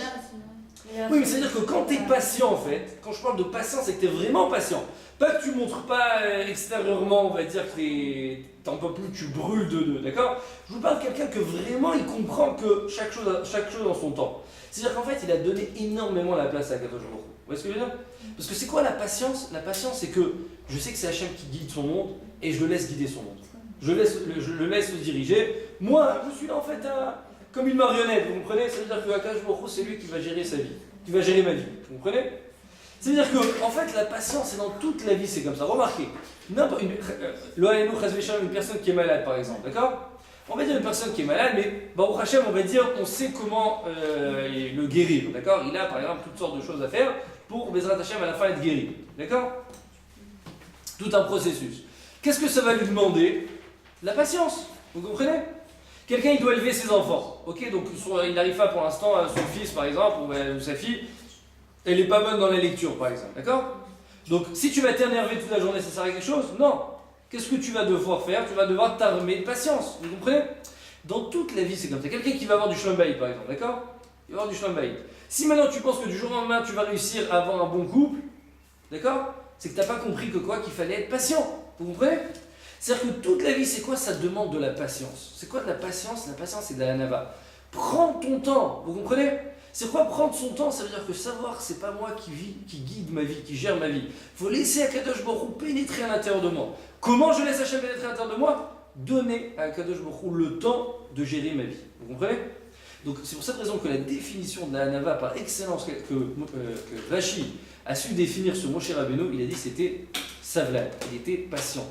Oui, mais c'est-à-dire que quand tu es patient, en fait, quand je parle de patience, c'est que tu es vraiment patient. Pas que tu montres pas extérieurement, on va dire que t'en peux plus, tu brûles de d'accord? Je vous parle de quelqu'un que vraiment il comprend que chaque chose en son temps. C'est-à-dire qu'en fait, il a donné énormément la place à Akadosh Baruch Hu. Vous voyez ce que je veux dire? Parce que c'est quoi la patience? La patience, c'est que je sais que c'est Hachem qui guide son monde et je le laisse guider son monde. Je le laisse le diriger. Moi, je suis là en fait comme une marionnette, vous comprenez? Ça veut dire que Akadosh Baruch Hu, c'est lui qui va gérer sa vie, qui va gérer ma vie, vous comprenez? C'est-à-dire que, en fait, la patience, c'est dans toute la vie, c'est comme ça. Remarquez, une personne qui est malade, par exemple, d'accord? On va dire une personne qui est malade, mais Baruch Hashem, on va dire, on sait comment le guérir, d'accord? Il a, par exemple, toutes sortes de choses à faire pour Bezrat Hashem à la fin être guéri, d'accord? Tout un processus. Qu'est-ce que ça va lui demander? La patience, vous comprenez? Quelqu'un, il doit élever ses enfants, ok? Donc, il n'arrive pas pour l'instant, son fils, par exemple, ou sa fille, elle n'est pas bonne dans la lecture, par exemple, d'accord? Donc, si tu vas t'énerver toute la journée, ça sert à quelque chose? Non. Qu'est-ce que tu vas devoir faire? Tu vas devoir t'armer de patience, vous comprenez? Dans toute la vie, c'est comme ça. Quelqu'un qui va avoir du shalom bayit, par exemple, d'accord? Il va avoir du shalom bayit. Si maintenant tu penses que du jour au lendemain, tu vas réussir à avoir un bon couple, d'accord? C'est que tu n'as pas compris que quoi? Qu'il fallait être patient, vous comprenez? C'est-à-dire que toute la vie, c'est quoi? Ça demande de la patience. C'est quoi de la patience? La patience, c'est de la hanava. Prends ton temps, vous comprenez? C'est quoi prendre son temps? Ça veut dire que savoir que c'est pas moi qui guide ma vie, qui gère ma vie. Il faut laisser Akadosh Baruch Hu pénétrer à l'intérieur de moi. Comment je laisse Hachem pénétrer à l'intérieur de moi? Donner à Akadosh Baruch Hu le temps de gérer ma vie. Vous comprenez? Donc c'est pour cette raison que la définition de la hanava par excellence que Rashi a su définir sur Moshe Rabbeinu, il a dit c'était savlan, il était patient.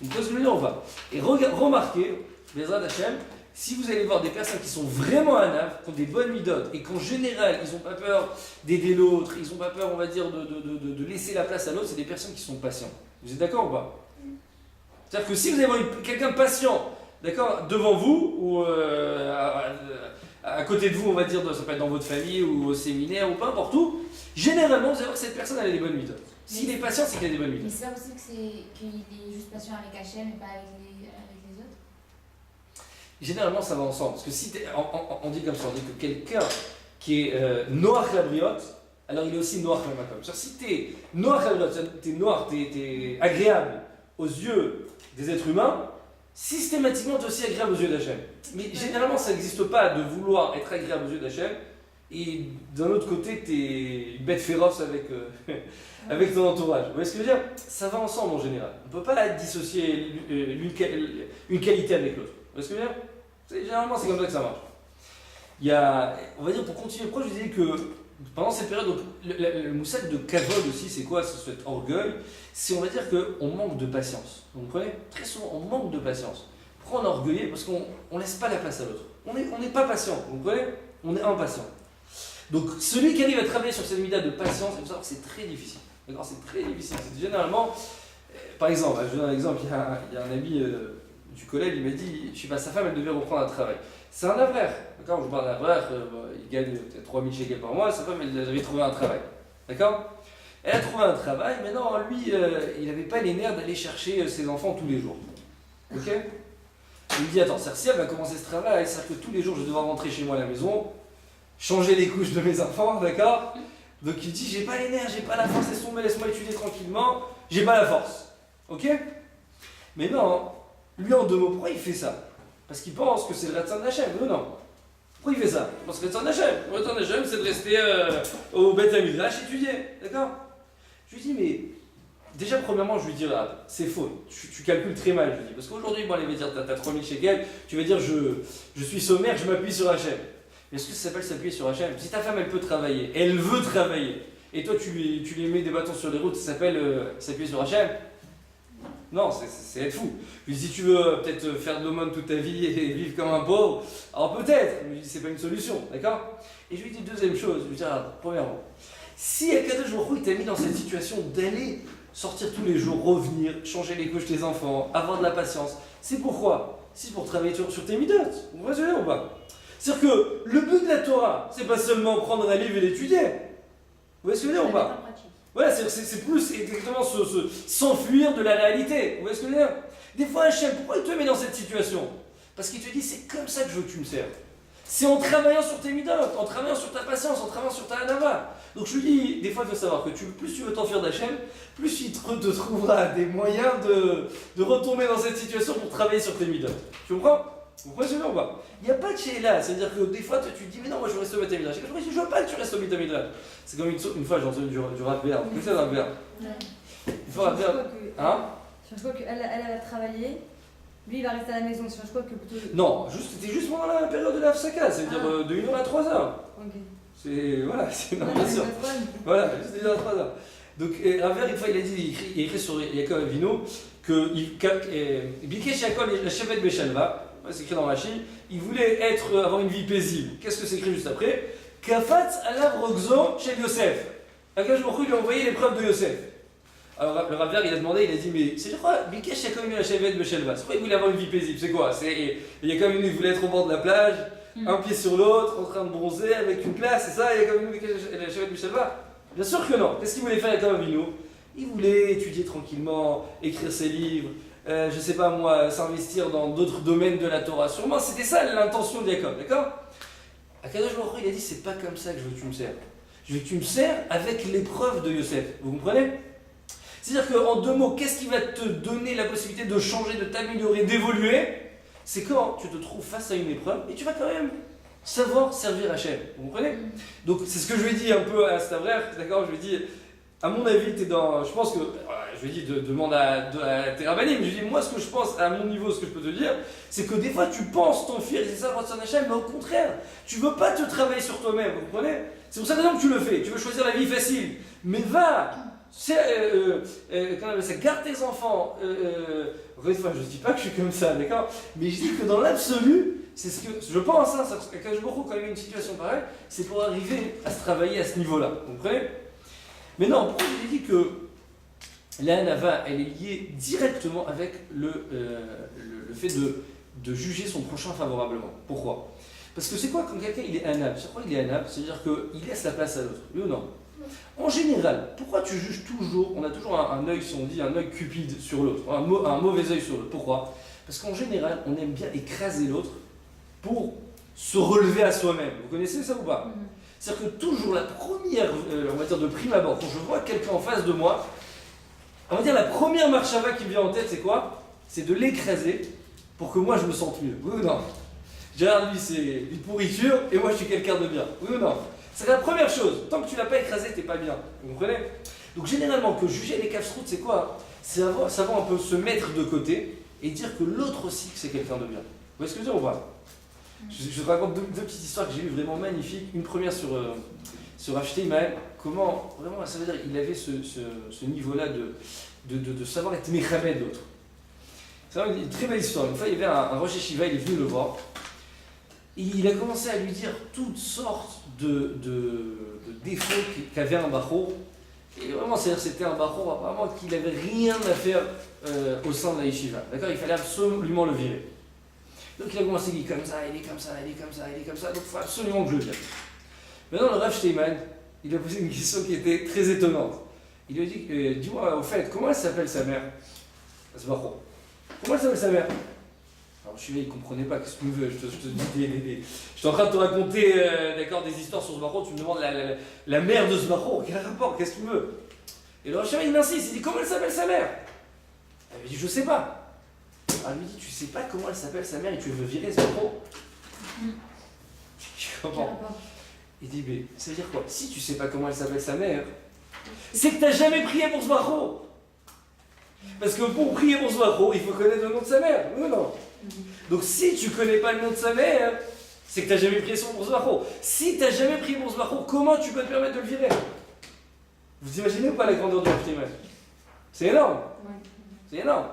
Donc ce que je veux dire, on va. Et remarquez, Bezrat Hachem, si vous allez voir des personnes qui sont vraiment hanav, qui ont des bonnes midotes, et qu'en général, ils n'ont pas peur d'aider l'autre, ils n'ont pas peur, on va dire, de laisser la place à l'autre, c'est des personnes qui sont patientes. Vous êtes d'accord ou pas? C'est-à-dire que si vous allez voir quelqu'un de patient, d'accord, devant vous, ou à côté de vous, on va dire, ça peut être dans votre famille, ou au séminaire, ou peu importe où, généralement, vous allez voir que cette personne, elle a des bonnes midotes. S'il est patient, c'est qu'il a des bonnes midotes. Mais c'est ça aussi qu'il est juste patient avec Hachem et pas avec les autres. Généralement, ça va ensemble. Parce que si on dit comme ça, on dit que quelqu'un qui est noach labriot, alors il est aussi noach lamakom. Si tu es noach labriot, tu es noir, tu es agréable aux yeux des êtres humains, systématiquement tu es aussi agréable aux yeux d'Hachem. Mais généralement, ça n'existe pas de vouloir être agréable aux yeux d'Hachem et d'un autre côté, tu es une bête féroce avec ton entourage. Vous voyez ce que je veux dire? Ça va ensemble en général. On ne peut pas dissocier une qualité avec l'autre. Vous voyez ce que je veux dire? Généralement, c'est comme ça que ça marche. Il y a, on va dire, pour continuer le proche, je disais que pendant cette période, donc, le moussad de kavod aussi, c'est quoi? C'est cet orgueil. C'est, on va dire, qu'on manque de patience. Vous comprenez? Très souvent, on manque de patience. Pourquoi on est orgueillé? Parce qu'on ne laisse pas la place à l'autre. On n'est pas patient. Vous comprenez? On est impatient. Donc, celui qui arrive à travailler sur cette mida de patience, il faut savoir que c'est très difficile. D'accord? C'est très difficile. C'est généralement, par exemple, je vous donne un exemple, il y a un ami du collège, il m'a dit, je sais pas, sa femme, elle devait reprendre un travail. C'est un avraire, d'accord? Je parle d'un avraire, il gagne peut-être 3000 shekels par mois, sa femme, elle avait trouvé un travail, d'accord? Elle a trouvé un travail, mais non, lui, il n'avait pas les nerfs d'aller chercher ses enfants tous les jours, ok? Il me dit, attends, si elle va commencer ce travail, c'est-à-dire que tous les jours, je vais devoir rentrer chez moi à la maison, changer les couches de mes enfants, d'accord? Donc il dit, j'ai pas les nerfs, j'ai pas la force, laisse-moi étudier tranquillement, j'ai pas la force, ok? Mais non, lui en deux mots, pourquoi il fait ça? Parce qu'il pense que c'est le Ratzon d'Hachem, non? Pourquoi il fait ça? Parce que le Ratzon d'Hachem, le Ratzon d'Hachem, c'est de rester au Beth Midrash étudier, d'accord? Je lui dis, mais déjà, premièrement, je lui dis, là, c'est faux, tu calcules très mal, je lui dis. Parce qu'aujourd'hui, bon, il va dire, t'as 3000 shekels, tu vas dire, je suis sommaire, je m'appuie sur Hachem. Mais est-ce que ça s'appelle s'appuyer sur Hachem? Si ta femme, elle peut travailler, elle veut travailler, et toi, tu lui mets des bâtons sur les routes, ça s'appelle s'appuyer sur Hachem? Non, c'est être fou. Puis si tu veux peut-être faire de l'aumône toute ta vie et vivre comme un pauvre, alors peut-être, mais c'est pas une solution, d'accord? Et je lui dis deuxième chose, je lui dis, premièrement, si Akadosh Baruch Hu t'a mis dans cette situation d'aller sortir tous les jours, revenir, changer les couches de tes enfants, avoir de la patience, c'est pourquoi? C'est pour travailler sur tes midotes, vous voyez ou pas? C'est-à-dire que le but de la Torah, c'est pas seulement prendre un livre et l'étudier, vous voyez ce que je veux dire ou pas? Voilà, c'est plus exactement s'enfuir de la réalité. Vous voyez ce que je veux dire? Des fois, Hachem, pourquoi il te met dans cette situation? Parce qu'il te dit, c'est comme ça que je veux que tu me sers. C'est en travaillant sur tes midotes, en travaillant sur ta patience, en travaillant sur ta hanava. Donc je lui dis, des fois, il faut savoir que plus tu veux t'enfuir d'Hachem, plus il te trouvera des moyens de retomber dans cette situation pour travailler sur tes midotes. Tu comprends? Vous comprenez ce que je veux dire ou pas? Il n'y a pas de chez là, c'est-à-dire que des fois tu te dis mais non moi je veux rester au Midrash. Je dis je veux pas que tu restes au Midrash. C'est comme une fois j'ai entendu du rap vert. Qu'est-ce que c'est un rap vert? Une fois rap vert. Hein? Je crois qu'elle a travaillé Lui, il va rester à la maison, je crois que plutôt. Non, c'était juste pendant la période de l'Afsaka, c'est-à-dire de 1h à 3h. Ok. Voilà, c'est non, Ouais, bien c'est sûr. pas de problème. Voilà, juste 1h à 3h. Donc, Raver, une fois, il a dit, il écrit sur Yaakov Avinu que Bikesh Yaakov la Shevet Beshalva, c'est écrit dans Rashi, il voulait avoir une vie paisible. Qu'est-ce que c'est écrit juste après? Kafatz alav rogzo chez Yosef. Akash Baruch lui a envoyé l'épreuve de Yosef. Alors le Raver, il a demandé, il a dit, mais c'est quoi Bikesh Yaakov la Shevet Beshalva? C'est quoi il voulait avoir une vie paisible? C'est quoi? Yaakov Avinu, il voulait être au bord de la plage, un pied sur l'autre, en train de bronzer avec une place, c'est ça Yaakov Avinu Bikesh la Shevet Beshalva? Bien sûr que non. Qu'est-ce qu'il voulait faire Yaakov Avinu? Il voulait étudier tranquillement, écrire ses livres, je sais pas moi, s'investir dans d'autres domaines de la Torah. Sûrement, c'était ça l'intention de Yaakov, d'accord? Akadosh Baruch Hu, il a dit, c'est pas comme ça que je veux que tu me sers. Je veux que tu me sers avec l'épreuve de Yosef. Vous comprenez? C'est-à-dire qu'en 2 mots, qu'est-ce qui va te donner la possibilité de changer, de t'améliorer, d'évoluer? C'est quand tu te trouves face à une épreuve et tu vas quand même savoir servir Hachem. Vous comprenez? Donc c'est ce que je lui ai dit un peu à Stavrer, d'accord? Je lui ai dit, à mon avis, tu es dans. Je pense que. Je lui ai dit, demande à Terabani, mais je lui ai dit, moi, ce que je pense, à mon niveau, ce que je peux te dire, c'est que des fois, tu penses t'enfuir, c'est ça, Ratson Hachem, mais au contraire, tu veux pas te travailler sur toi-même, vous comprenez? C'est pour ça que tu le fais, tu veux choisir la vie facile, mais va, garde tes enfants. Enfin, je dis pas que je suis comme ça, d'accord? Mais je dis que dans l'absolu, c'est ce que je pense, hein, quand je me retrouve quand même une situation pareille, c'est pour arriver à se travailler à ce niveau-là, vous comprenez? Mais non, pourquoi je dis que la Hanava, elle est liée directement avec le fait de juger son prochain favorablement. Pourquoi? Parce que c'est quoi quand quelqu'un il est Hanab? C'est quoi il est Hanab? C'est-à-dire qu'il laisse la place à l'autre, oui ou non? En général, pourquoi tu juges toujours? On a toujours un œil, si on dit, un œil cupide sur l'autre, un mauvais œil sur l'autre. Pourquoi? Parce qu'en général, on aime bien écraser l'autre pour se relever à soi-même. Vous connaissez ça ou pas? C'est-à-dire que toujours la première, on va dire de prime abord, quand je vois quelqu'un en face de moi, on va dire la première marche avant qui me vient en tête, c'est quoi? C'est de l'écraser pour que moi je me sente mieux. Oui ou non? Gérard, lui, c'est une pourriture et moi je suis quelqu'un de bien. Oui ou non? C'est la première chose. Tant que tu l'as pas écrasé, t'es pas bien. Vous comprenez? Donc généralement, que juger les casse-routes, c'est quoi? C'est savoir un peu se mettre de côté et dire que l'autre aussi, c'est quelqu'un de bien. Vous voyez ce que je veux dire ou pas? Je te raconte deux petites histoires que j'ai eues vraiment magnifiques. Une première sur Rav Steinman. Comment, vraiment, ça veut dire qu'il avait ce niveau-là de savoir être méchamé d'autres. C'est vraiment une très belle histoire. Une fois, il y avait un Rosh Yeshiva, il est venu le voir. Et il a commencé à lui dire toutes sortes de défauts qu'avait un bachor. Et vraiment, c'est-à-dire c'était un bachor apparemment qu'il n'avait rien à faire au sein de la yeshiva. D'accord? Il fallait absolument le virer. Donc il a commencé à dire comme ça, il est comme ça, il est comme ça, il est comme ça, donc il faut absolument que je le vire. Maintenant, le Rav Steinman, il a posé une question qui était très étonnante. Il lui a dit, dis-moi, au fait, comment elle s'appelle sa mère? Ce bachor. Comment elle s'appelle sa mère? Alors, je suis là, il ne comprenait pas, qu'est-ce que tu veux, je te dis, je suis en train de te raconter d'accord, des histoires sur ce bachor, tu me demandes la mère de ce bachor, quel rapport, qu'est-ce que tu veux? Et le Rav Steinman, il insiste, il dit, comment elle s'appelle sa mère? Elle lui dit, je sais pas. Alors, lui dit, tu sais pas comment elle s'appelle sa mère et tu veux virer ce bachor? Comment? Il dit, mais ça veut dire quoi? Si tu sais pas comment elle s'appelle sa mère, c'est que tu n'as jamais prié pour ce bachor. Parce que pour prier pour ce bachor, il faut connaître le nom de sa mère, oui ou non? Donc si tu connais pas le nom de sa mère, c'est que tu n'as jamais prié pour ce bachor. Si tu n'as jamais prié pour ce bachor, comment tu peux te permettre de le virer? Vous imaginez ou pas la grandeur de la Shtiman? C'est énorme. C'est énorme.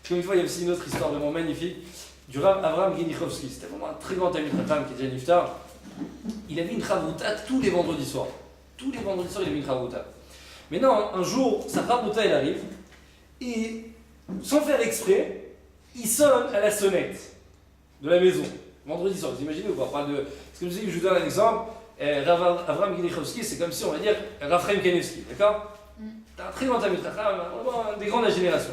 Parce qu'une fois, il y a aussi une autre histoire vraiment magnifique du Rav Avraham Genichovski. C'était vraiment un très grand ami de femme qui est déjà niftar. Il avait une chavruta tous les vendredis soirs. Tous les vendredis soirs, il avait une chavruta. Maintenant, un jour, sa chavruta, elle arrive, et sans faire exprès, il sonne à la sonnette de la maison. Vendredi soir, vous imaginez ou pas? Parce que je vous donne un exemple. Rav Avraham Genichovski, c'est comme si on va dire Raphaël Kanevski, d'accord? C'est un très grand ami de femme, des grands de la génération.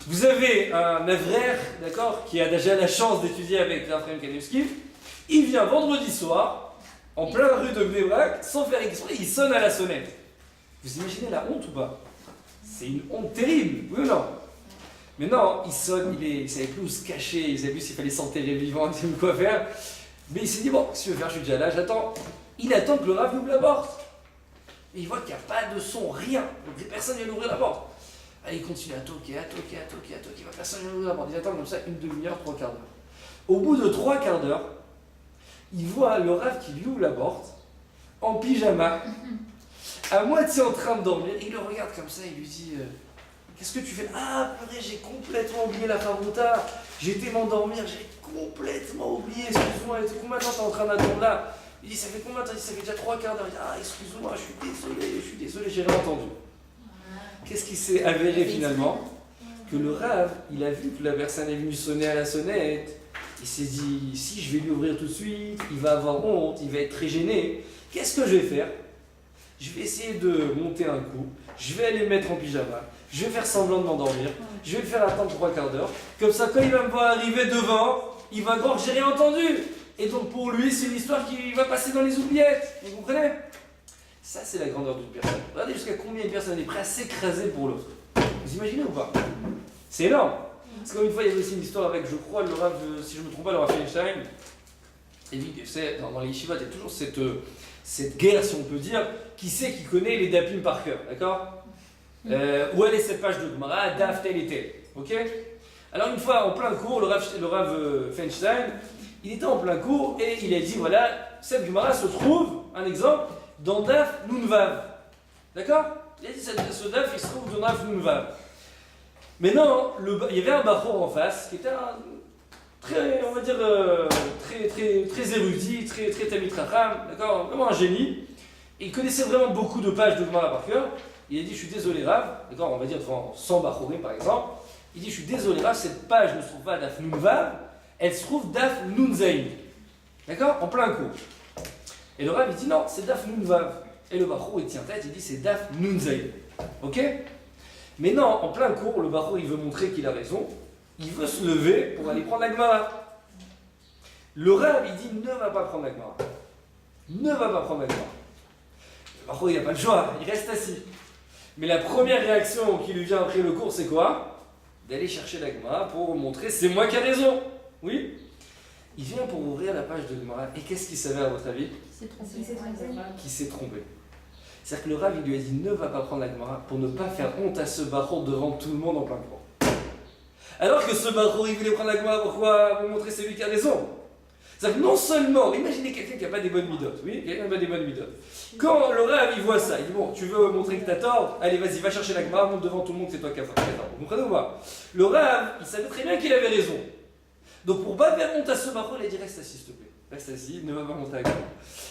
Vous avez un Avraire, d'accord, qui a déjà la chance d'étudier avec Raphaël Kanevski. Il vient vendredi soir, en plein rue de Bnei Brak, sans faire exprès, il sonne à la sonnette. Vous imaginez la honte ou pas? C'est une honte terrible, oui ou non? Mais non, il sonne, il ne savait plus où se cacher, il savait plus s'il fallait s'enterrer vivant, il savait plus quoi faire. Mais il s'est dit, bon, qu'est-ce que tu veux faire, je suis déjà là, j'attends. Il attend que le Rav ouvre la porte. Et il voit qu'il n'y a pas de son, rien. Donc personne ne vient d'ouvrir la porte. Allez, il continue à toquer, il va personne ne nous apporte. Il attend comme ça une demi-heure, 3 quarts d'heure. Au bout de 3 quarts d'heure, il voit le Rav qui lui ouvre la porte, en pyjama, à moitié en train de dormir. Il le regarde comme ça, il lui dit qu'est-ce que tu fais? Ah, purée, j'ai complètement oublié la Favruta. J'étais m'endormir, j'ai complètement oublié. Excuse-moi, combien de temps t'es en train d'attendre là? Il dit ça fait combien de temps? Il dit ça fait déjà 3 quarts d'heure. Il dit ah, excuse-moi, je suis désolé, j'ai rien entendu. Qu'est-ce qui s'est avéré finalement? Que le Rav, il a vu que la personne est venue sonner à la sonnette. Il s'est dit, si je vais lui ouvrir tout de suite, il va avoir honte, il va être très gêné. Qu'est-ce que je vais faire? Je vais essayer de monter un coup, je vais aller me mettre en pyjama, je vais faire semblant de m'endormir, je vais le faire attendre 3 quarts d'heure. Comme ça, quand il va me voir arriver devant, il va croire que j'ai rien entendu. Et donc pour lui, c'est une histoire qui va passer dans les oubliettes. Vous comprenez? Ça, c'est la grandeur d'une personne. Regardez jusqu'à combien une personne est prête à s'écraser pour l'autre. Vous imaginez ou pas? C'est énorme. Parce qu'une fois, il y avait aussi une histoire avec, je crois, le Rav, si je ne me trompe pas, le Rav Feinstein. Et dit, dans les yeshivot, il y a toujours cette guerre, si on peut dire, qui sait qui connaît les dapim par cœur, d'accord? Où elle est cette page de Gemara, daf tel et tel, ok? Alors une fois, en plein cours, le Rav Feinstein, il était en plein cours et il a dit, voilà, cette Gemara se trouve, un exemple, dans daf nunvav, d'accord? Il a dit, ce daf, il se trouve dans daf nunvav. Maintenant, il y avait un bachor en face, qui était très, on va dire, très érudit, très tamid chacham, d'accord, vraiment un génie. Et il connaissait vraiment beaucoup de pages de Gemara par cœur. Il a dit, je suis désolé Rav, d'accord, on va dire devant 100 bachorim par exemple. Il dit, je suis désolé Rav, cette page ne se trouve pas daf nunvav, elle se trouve daf nunzain, d'accord, en plein cours. Et le Rav il dit, non, c'est daf nunvav. Et le bachor il tient tête, il dit, c'est daf nunzain, ok? Mais non, en plein cours, le bachor il veut montrer qu'il a raison. Il veut se lever pour aller prendre la Gemara. Le Rav il dit ne va pas prendre la Gemara. Ne va pas prendre la Gemara. Le bachor il n'a pas le choix, il reste assis. Mais la première réaction qui lui vient après le cours, c'est quoi? D'aller chercher la Gemara pour montrer c'est moi qui ai raison. Oui? Il vient pour ouvrir la page de Gemara. Et qu'est-ce qui s'avère à votre avis? Qui s'est trompé. C'est-à-dire que le Rav, il lui a dit ne va pas prendre la Gemara pour ne pas faire honte à ce bachor devant tout le monde en plein cours. Alors que ce bachor, il voulait prendre la Gemara, pourquoi? Pour montrer c'est lui qui a raison. C'est-à-dire que non seulement, imaginez quelqu'un qui n'a pas des bonnes midotes, oui, quelqu'un qui n'a pas des bonnes midotes. Quand le Rav, il voit ça, il dit bon, tu veux montrer que tu as tort, allez vas-y, va chercher la Gemara, montre devant tout le monde que c'est toi qui as tort. Vous comprenez ou pas? Le Rav, il savait très bien qu'il avait raison. Donc pour ne pas faire honte à ce bachor, il a dit reste assis s'il te plaît. Reste assis, ne va pas monter la Gemara.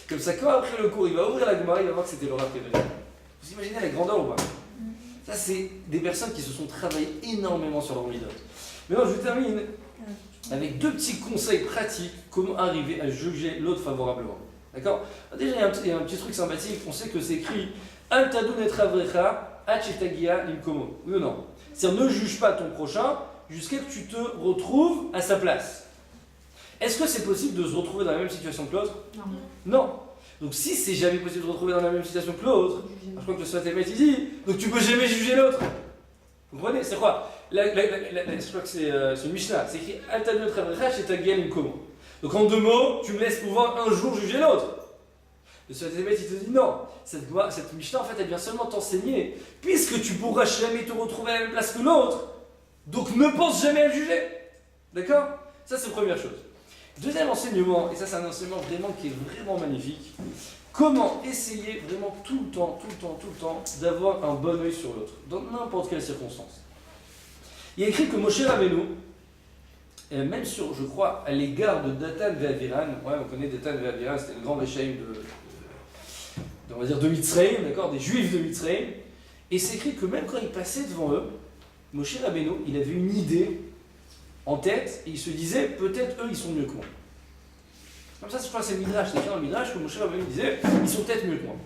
Comme ça, quand après le cours, il va ouvrir la Gemara, il va voir que c'était le Rav qui avait raison. Vous imaginez la grandeur ou pas? Ça, c'est des personnes qui se sont travaillées énormément sur leur midote. Maintenant, je termine avec 2 petits conseils pratiques comment arriver à juger l'autre favorablement. D'accord? Déjà, il y a un petit truc sympathique. On sait que c'est écrit Al tadun et travrecha achetagia limkomo. Oui ou non? C'est-à-dire, ne juge pas ton prochain jusqu'à ce que tu te retrouves à sa place. Est-ce que c'est possible de se retrouver dans la même situation que l'autre? Non. Donc si c'est jamais possible de se retrouver dans la même situation que l'autre, je crois que le Svat Emet il dit, donc tu peux jamais juger l'autre. Vous comprenez? C'est quoi? Je crois que c'est une Mishnah, c'est écrit Altadun Travrecha Shetagia Limkomo. Donc en 2 mots, tu me laisses pouvoir un jour juger l'autre. Le Svat Emet il te dit non, cette Mishnah en fait elle vient seulement t'enseigner, puisque tu pourras jamais te retrouver à la même place que l'autre, donc ne pense jamais à le juger. D'accord? Ça c'est la première chose. Deuxième enseignement, et ça c'est un enseignement vraiment qui est vraiment magnifique, comment essayer vraiment tout le temps, d'avoir un bon œil sur l'autre, dans n'importe quelle circonstance. Il y a écrit que Moshe Rabbeinu, même sur, je crois, à l'égard de Datan et Aviram, ouais, on connaît Datan et Aviram, c'était le grand Réchaïm on va dire de Mitzrayim, d'accord, des Juifs de Mitzrayim, et c'est écrit que même quand il passait devant eux, Moshe Rabbeinu, il avait une idée en tête, et il se disait, peut-être eux, ils sont mieux que moi. Comme ça, je crois que c'est le Midrash, c'est écrit dans le Midrash que Moshe Rabbeinu disait, ils sont peut-être mieux que moi.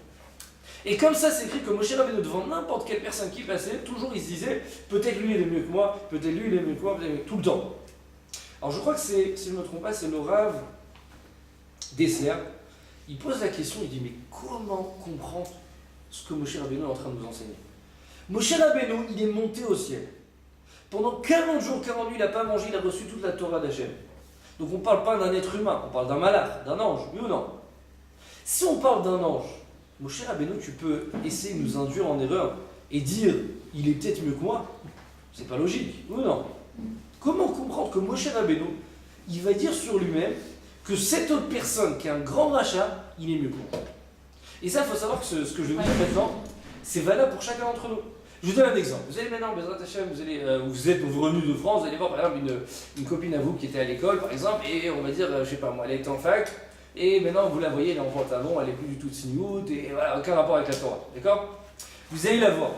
Et comme ça, c'est écrit que Moshe Rabbeinu, devant n'importe quelle personne qui passait, toujours il se disait, peut-être lui, il est mieux que moi, peut-être lui, il est mieux que moi, tout le temps. Alors je crois que c'est, si je ne me trompe pas, c'est le Rav Dessler. Il pose la question, il dit, mais comment comprendre ce que Moshe Rabbeinu est en train de nous enseigner? Moshe Rabbeinu, il est monté au ciel. Pendant 40 jours, 40 nuits, il n'a pas mangé, il a reçu toute la Torah d'Hachem. Donc on ne parle pas d'un être humain, on parle d'un malach, d'un ange, oui ou non? Si on parle d'un ange, Moshe Rabbeinu, tu peux essayer de nous induire en erreur, et dire il est peut-être mieux que moi, c'est pas logique, ou non? Comment comprendre que Moshe Rabbeinu, il va dire sur lui-même que cette autre personne qui a un grand rachat, il est mieux que moi? Et ça, il faut savoir que ce que je vais vous dire maintenant, c'est valable pour chacun d'entre nous. Je vous donne un exemple. Vous allez maintenant, Bezrat Hashem, vous êtes revenu de France, vous allez voir par exemple une copine à vous qui était à l'école, par exemple, et on va dire, je sais pas moi, elle était en fac, et maintenant vous la voyez, elle est en pantalon, elle est plus du tout de sniout, et voilà, aucun rapport avec la Torah, d'accord? Vous allez la voir.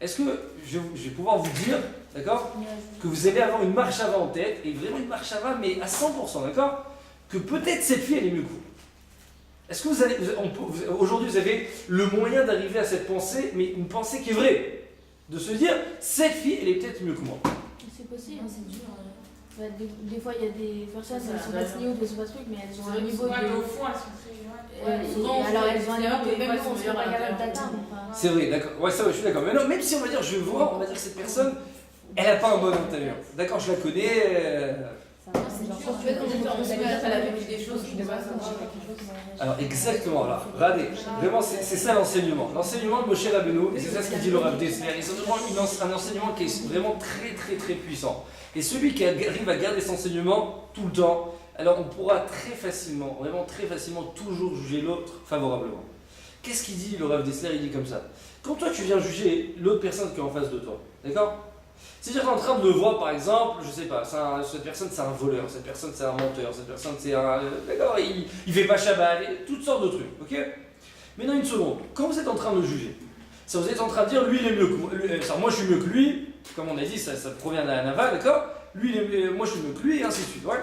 Est-ce que je vais pouvoir vous dire, d'accord, que vous allez avoir une marche avant en tête, et vraiment une marche avant, mais à 100%, d'accord? Que peut-être cette fille, elle est mieux que vous. Est-ce que aujourd'hui vous avez le moyen d'arriver à cette pensée, mais une pensée qui est vraie? De se dire, cette fille, elle est peut-être mieux que moi. C'est possible, hein, c'est dur. Des fois, il y a des personnes, elles sont pas signées ou des pas trucs, mais elles ont un niveau de. Au fond, elles sont très. Souvent, alors elles ont un niveau que même nous, on serait pas capable d'atteindre. C'est vrai, d'accord. Ouais, ça, ouais, je suis d'accord. Mais non, même si on va dire, je vois, on va dire que cette personne, elle n'a pas un bon intérieur. D'accord, je la connais. Elle a vécu des choses qui ne pas savoir. Alors, exactement, là. Regardez, vraiment, c'est ça l'enseignement. L'enseignement de Moshe Rabbeinu, et c'est ça ce qu'il dit le Rav Dessler. Et c'est vraiment un enseignement qui est vraiment très, très, très puissant. Et celui qui arrive à garder cet enseignement tout le temps, alors on pourra très facilement, vraiment très facilement, toujours juger l'autre favorablement. Qu'est-ce qu'il dit le Rav Dessler? Il dit comme ça. Quand toi tu viens juger l'autre personne qui est en face de toi, d'accord? C'est-à-dire qu'on est en train de le voir, par exemple, je sais pas, cette personne c'est un voleur, cette personne c'est un menteur, cette personne c'est un... D'accord, il fait pas Shabbat, toutes sortes de trucs, ok? Maintenant une seconde, quand vous êtes en train de le juger, ça vous êtes en train de dire, lui il est mieux que moi, moi je suis mieux que lui, comme on a dit, ça provient de la Nava, d'accord? Lui, moi je suis mieux que lui, et ainsi de suite, ouais?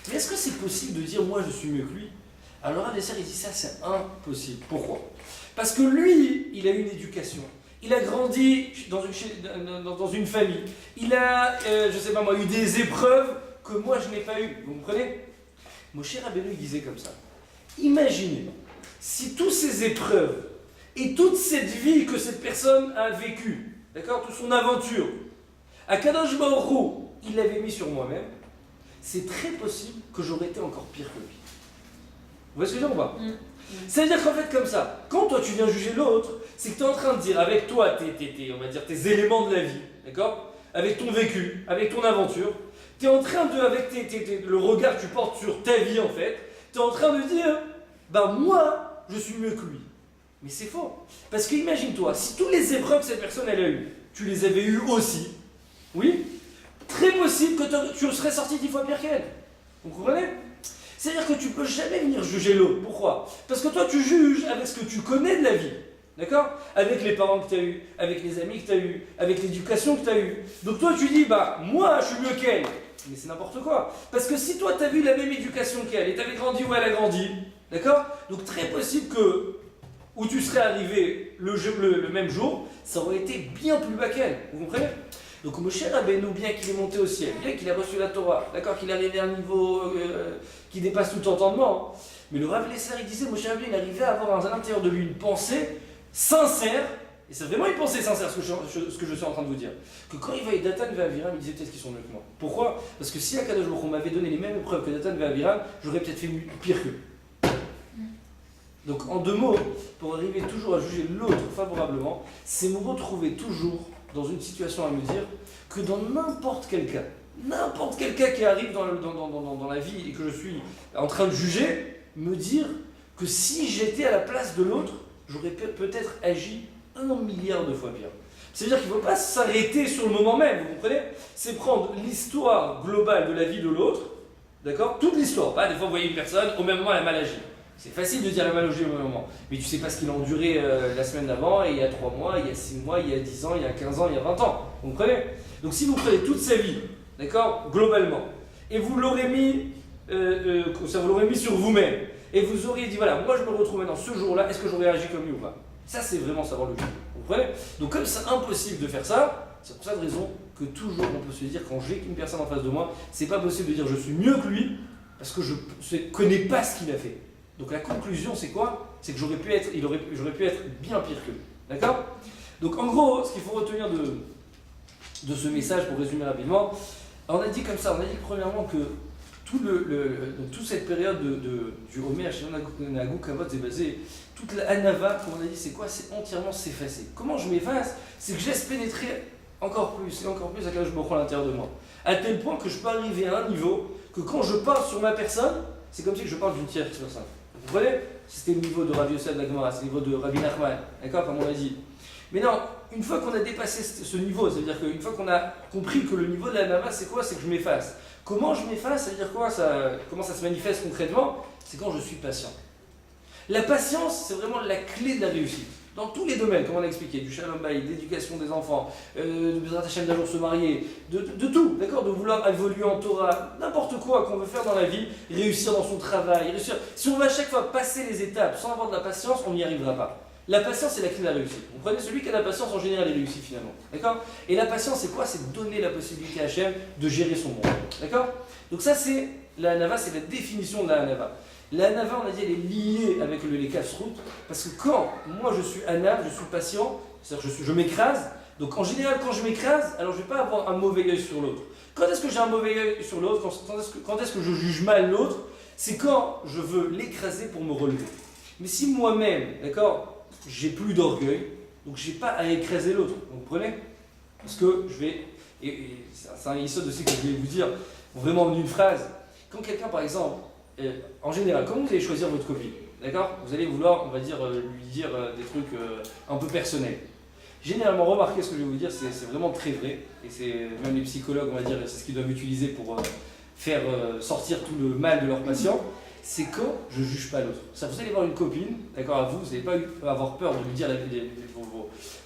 Mais est-ce que c'est possible de dire, moi je suis mieux que lui? Alors Rav Dessler il dit ça, c'est impossible. Pourquoi? Parce que lui, il a une éducation. Il a grandi dans une famille. Il a, je sais pas moi, eu des épreuves que moi je n'ai pas eues. Vous comprenez? Moshe Rabbeinu il disait comme ça. Imaginez si toutes ces épreuves et toute cette vie que cette personne a vécue, d'accord, toute son aventure, Akadosh Baruch Hu, il l'avait mis sur moi-même, c'est très possible que j'aurais été encore pire que lui. Vous voyez ce que je veux dire ou pas? Ça veut dire qu'en fait, comme ça, quand toi tu viens juger l'autre, c'est que tu es en train de dire avec toi, on va dire tes éléments de la vie, d'accord? Avec ton vécu, avec ton aventure, tu es en train de, avec le regard que tu portes sur ta vie en fait, tu es en train de dire, ben moi, je suis mieux que lui. Mais c'est faux. Parce que imagine-toi, si toutes les épreuves que cette personne elle a eues, tu les avais eues aussi, oui, très possible que tu serais sorti 10 fois pire qu'elle. Vous comprenez? C'est-à-dire que tu ne peux jamais venir juger l'autre. Pourquoi? Parce que toi, tu juges avec ce que tu connais de la vie. D'accord? Avec les parents que tu as eus, avec les amis que tu as eus, avec l'éducation que tu as eue. Donc toi, tu dis, bah, moi, je suis mieux qu'elle. Mais c'est n'importe quoi. Parce que si toi, tu as vu la même éducation qu'elle et tu avais grandi où elle a grandi, d'accord? Donc très possible que, où tu serais arrivé le même jour, ça aurait été bien plus bas qu'elle. Vous comprenez? Donc Moshe Rabbeinu, bien qu'il est monté au ciel, bien qu'il a reçu la Torah, d'accord, qu'il est arrivé à un niveau qui dépasse tout entendement, mais le Rav Dessler, il disait, Moshe Rabbeinu, il arrivait à avoir à l'intérieur de lui une pensée sincère, et c'est vraiment une pensée sincère ce que je suis en train de vous dire, que quand il voyait Datan et Aviram, il disait peut-être qu'ils sont mieux que moi. Pourquoi? Parce que si Akadosh Baruch Hu m'avait donné les mêmes épreuves que Datan et Aviram, j'aurais peut-être fait pire qu'eux. Donc en deux mots, pour arriver toujours à juger l'autre favorablement, c'est me retrouver toujours dans une situation à me dire que dans n'importe quel cas qui arrive dans la vie et que je suis en train de juger, me dire que si j'étais à la place de l'autre, j'aurais peut-être agi 1 milliard de fois pire. C'est-à-dire qu'il ne faut pas s'arrêter sur le moment même, vous comprenez? C'est prendre l'histoire globale de la vie de l'autre, d'accord? Toute l'histoire, pas des fois vous voyez une personne, au même moment elle a mal agi. C'est facile de dire la mal au même moment, mais tu sais pas ce qu'il a enduré la semaine d'avant, et il y a 3 mois, il y a 6 mois, il y a 10 ans, il y a 15 ans, il y a 20 ans. Vous comprenez? Donc si vous prenez toute sa vie, d'accord, globalement, et vous l'aurez mis, vous l'aurez mis sur vous-même, et vous auriez dit, voilà, moi je me retrouve maintenant ce jour-là, est-ce que j'aurais agi comme lui ou pas? Ça c'est vraiment savoir le juger. Vous comprenez? Donc comme c'est impossible de faire ça, c'est pour cette raison que toujours on peut se dire, quand j'ai une personne en face de moi, c'est pas possible de dire je suis mieux que lui, parce que je ne connais pas ce qu'il a fait. Donc la conclusion, c'est quoi? C'est que j'aurais pu être bien pire que lui. D'accord? Donc en gros, ce qu'il faut retenir de ce message, pour résumer rapidement, on a dit comme ça, on a dit premièrement que toute cette période du Omer, Nagou, Kavod, Zébazé, toute la Hanava, comme on a dit, c'est quoi? C'est entièrement s'effacer. Comment je m'efface? C'est que je laisse pénétrer encore plus, et encore plus à quand je me prends à l'intérieur de moi. À tel point que je peux arriver à un niveau que quand je parle sur ma personne, c'est comme si je parle d'une tierce personne. Vous comprenez? C'était le niveau de Rav Yosef de la Gemara, c'est le niveau de Rabbi Nachman, d'accord, comme on l'a dit. Mais non, une fois qu'on a dépassé ce niveau, ça veut dire qu'une fois qu'on a compris que le niveau de la Hanava, c'est quoi? C'est que je m'efface. Comment je m'efface? Ça veut dire quoi? Comment ça se manifeste concrètement? C'est quand je suis patient. La patience, c'est vraiment la clé de la réussite. Dans tous les domaines, comme on a expliqué, du Shalom Bayit, de l'éducation des enfants, de Bezrat Hashem d'un jour se marier, de tout, d'accord? De vouloir évoluer en Torah, n'importe quoi qu'on veut faire dans la vie, réussir dans son travail, réussir. Si on va à chaque fois passer les étapes sans avoir de la patience, on n'y arrivera pas. La patience, c'est la clé de la réussite. Vous comprenez? Celui qui a la patience, en général, il réussit finalement. D'accord? Et la patience, c'est quoi? C'est donner la possibilité à Hachem de gérer son monde. D'accord? Donc ça, c'est la Hanava, c'est la définition de la Hanava. La Hanava, on a dit, elle est liée avec les Kashrut, parce que quand moi je suis Hanav, je suis patient, c'est-à-dire je m'écrase, donc en général, quand je m'écrase, alors je ne vais pas avoir un mauvais œil sur l'autre. Quand est-ce que j'ai un mauvais œil sur l'autre? Quand est-ce que je juge mal l'autre? C'est quand je veux l'écraser pour me relever. Mais si moi-même, d'accord, j'ai plus d'orgueil, donc je n'ai pas à écraser l'autre. Vous comprenez? Parce que je vais, et c'est un yisod aussi que je voulais vous dire, vraiment en une phrase. Quand quelqu'un, par exemple, en général, comment vous allez choisir votre copine? D'accord? Vous allez vouloir, on va dire, lui dire des trucs un peu personnels. Généralement, remarquez ce que je vais vous dire, c'est vraiment très vrai. Et c'est même les psychologues, on va dire, c'est ce qu'ils doivent utiliser pour faire sortir tout le mal de leurs patients. C'est quand je ne juge pas l'autre. Ça, vous allez voir une copine, d'accord, à vous n'allez pas avoir peur de lui dire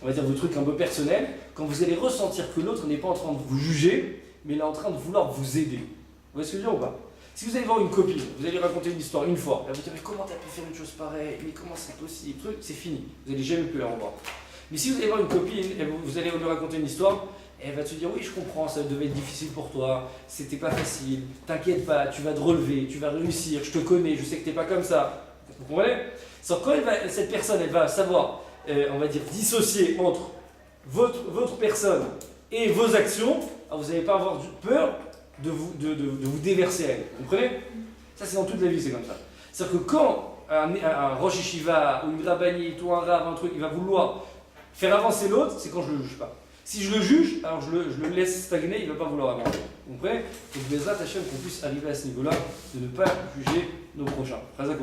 on va dire vos trucs un peu personnels, quand vous allez ressentir que l'autre n'est pas en train de vous juger, mais il est en train de vouloir vous aider. Vous voyez ce que je veux dire ou pas? Si vous allez voir une copine, vous allez raconter une histoire une fois, elle va vous dire mais comment t'as pu faire une chose pareille? Mais comment c'est possible? C'est fini, vous n'allez jamais plus la revoir. Mais si vous allez voir une copine, vous allez lui raconter une histoire, elle va te dire oui je comprends, ça devait être difficile pour toi, c'était pas facile, t'inquiète pas, tu vas te relever, tu vas réussir, je te connais, je sais que t'es pas comme ça. Vous comprenez? Quand cette personne elle va savoir, on va dire, dissocier entre votre personne et vos actions, alors vous n'allez pas avoir peur de vous déverser à elle. Vous comprenez? Ça c'est dans toute la vie, c'est comme ça. C'est-à-dire que quand un Rosh Yeshiva ou une rabbinite ou un rave, un truc, il va vouloir faire avancer l'autre, c'est quand je ne le juge pas. Si je le juge, alors je le laisse stagner, il ne va pas vouloir avancer. Vous comprenez? Donc Bezrat Hashem qu'on puisse arriver à ce niveau-là, de ne pas juger nos prochains. Très à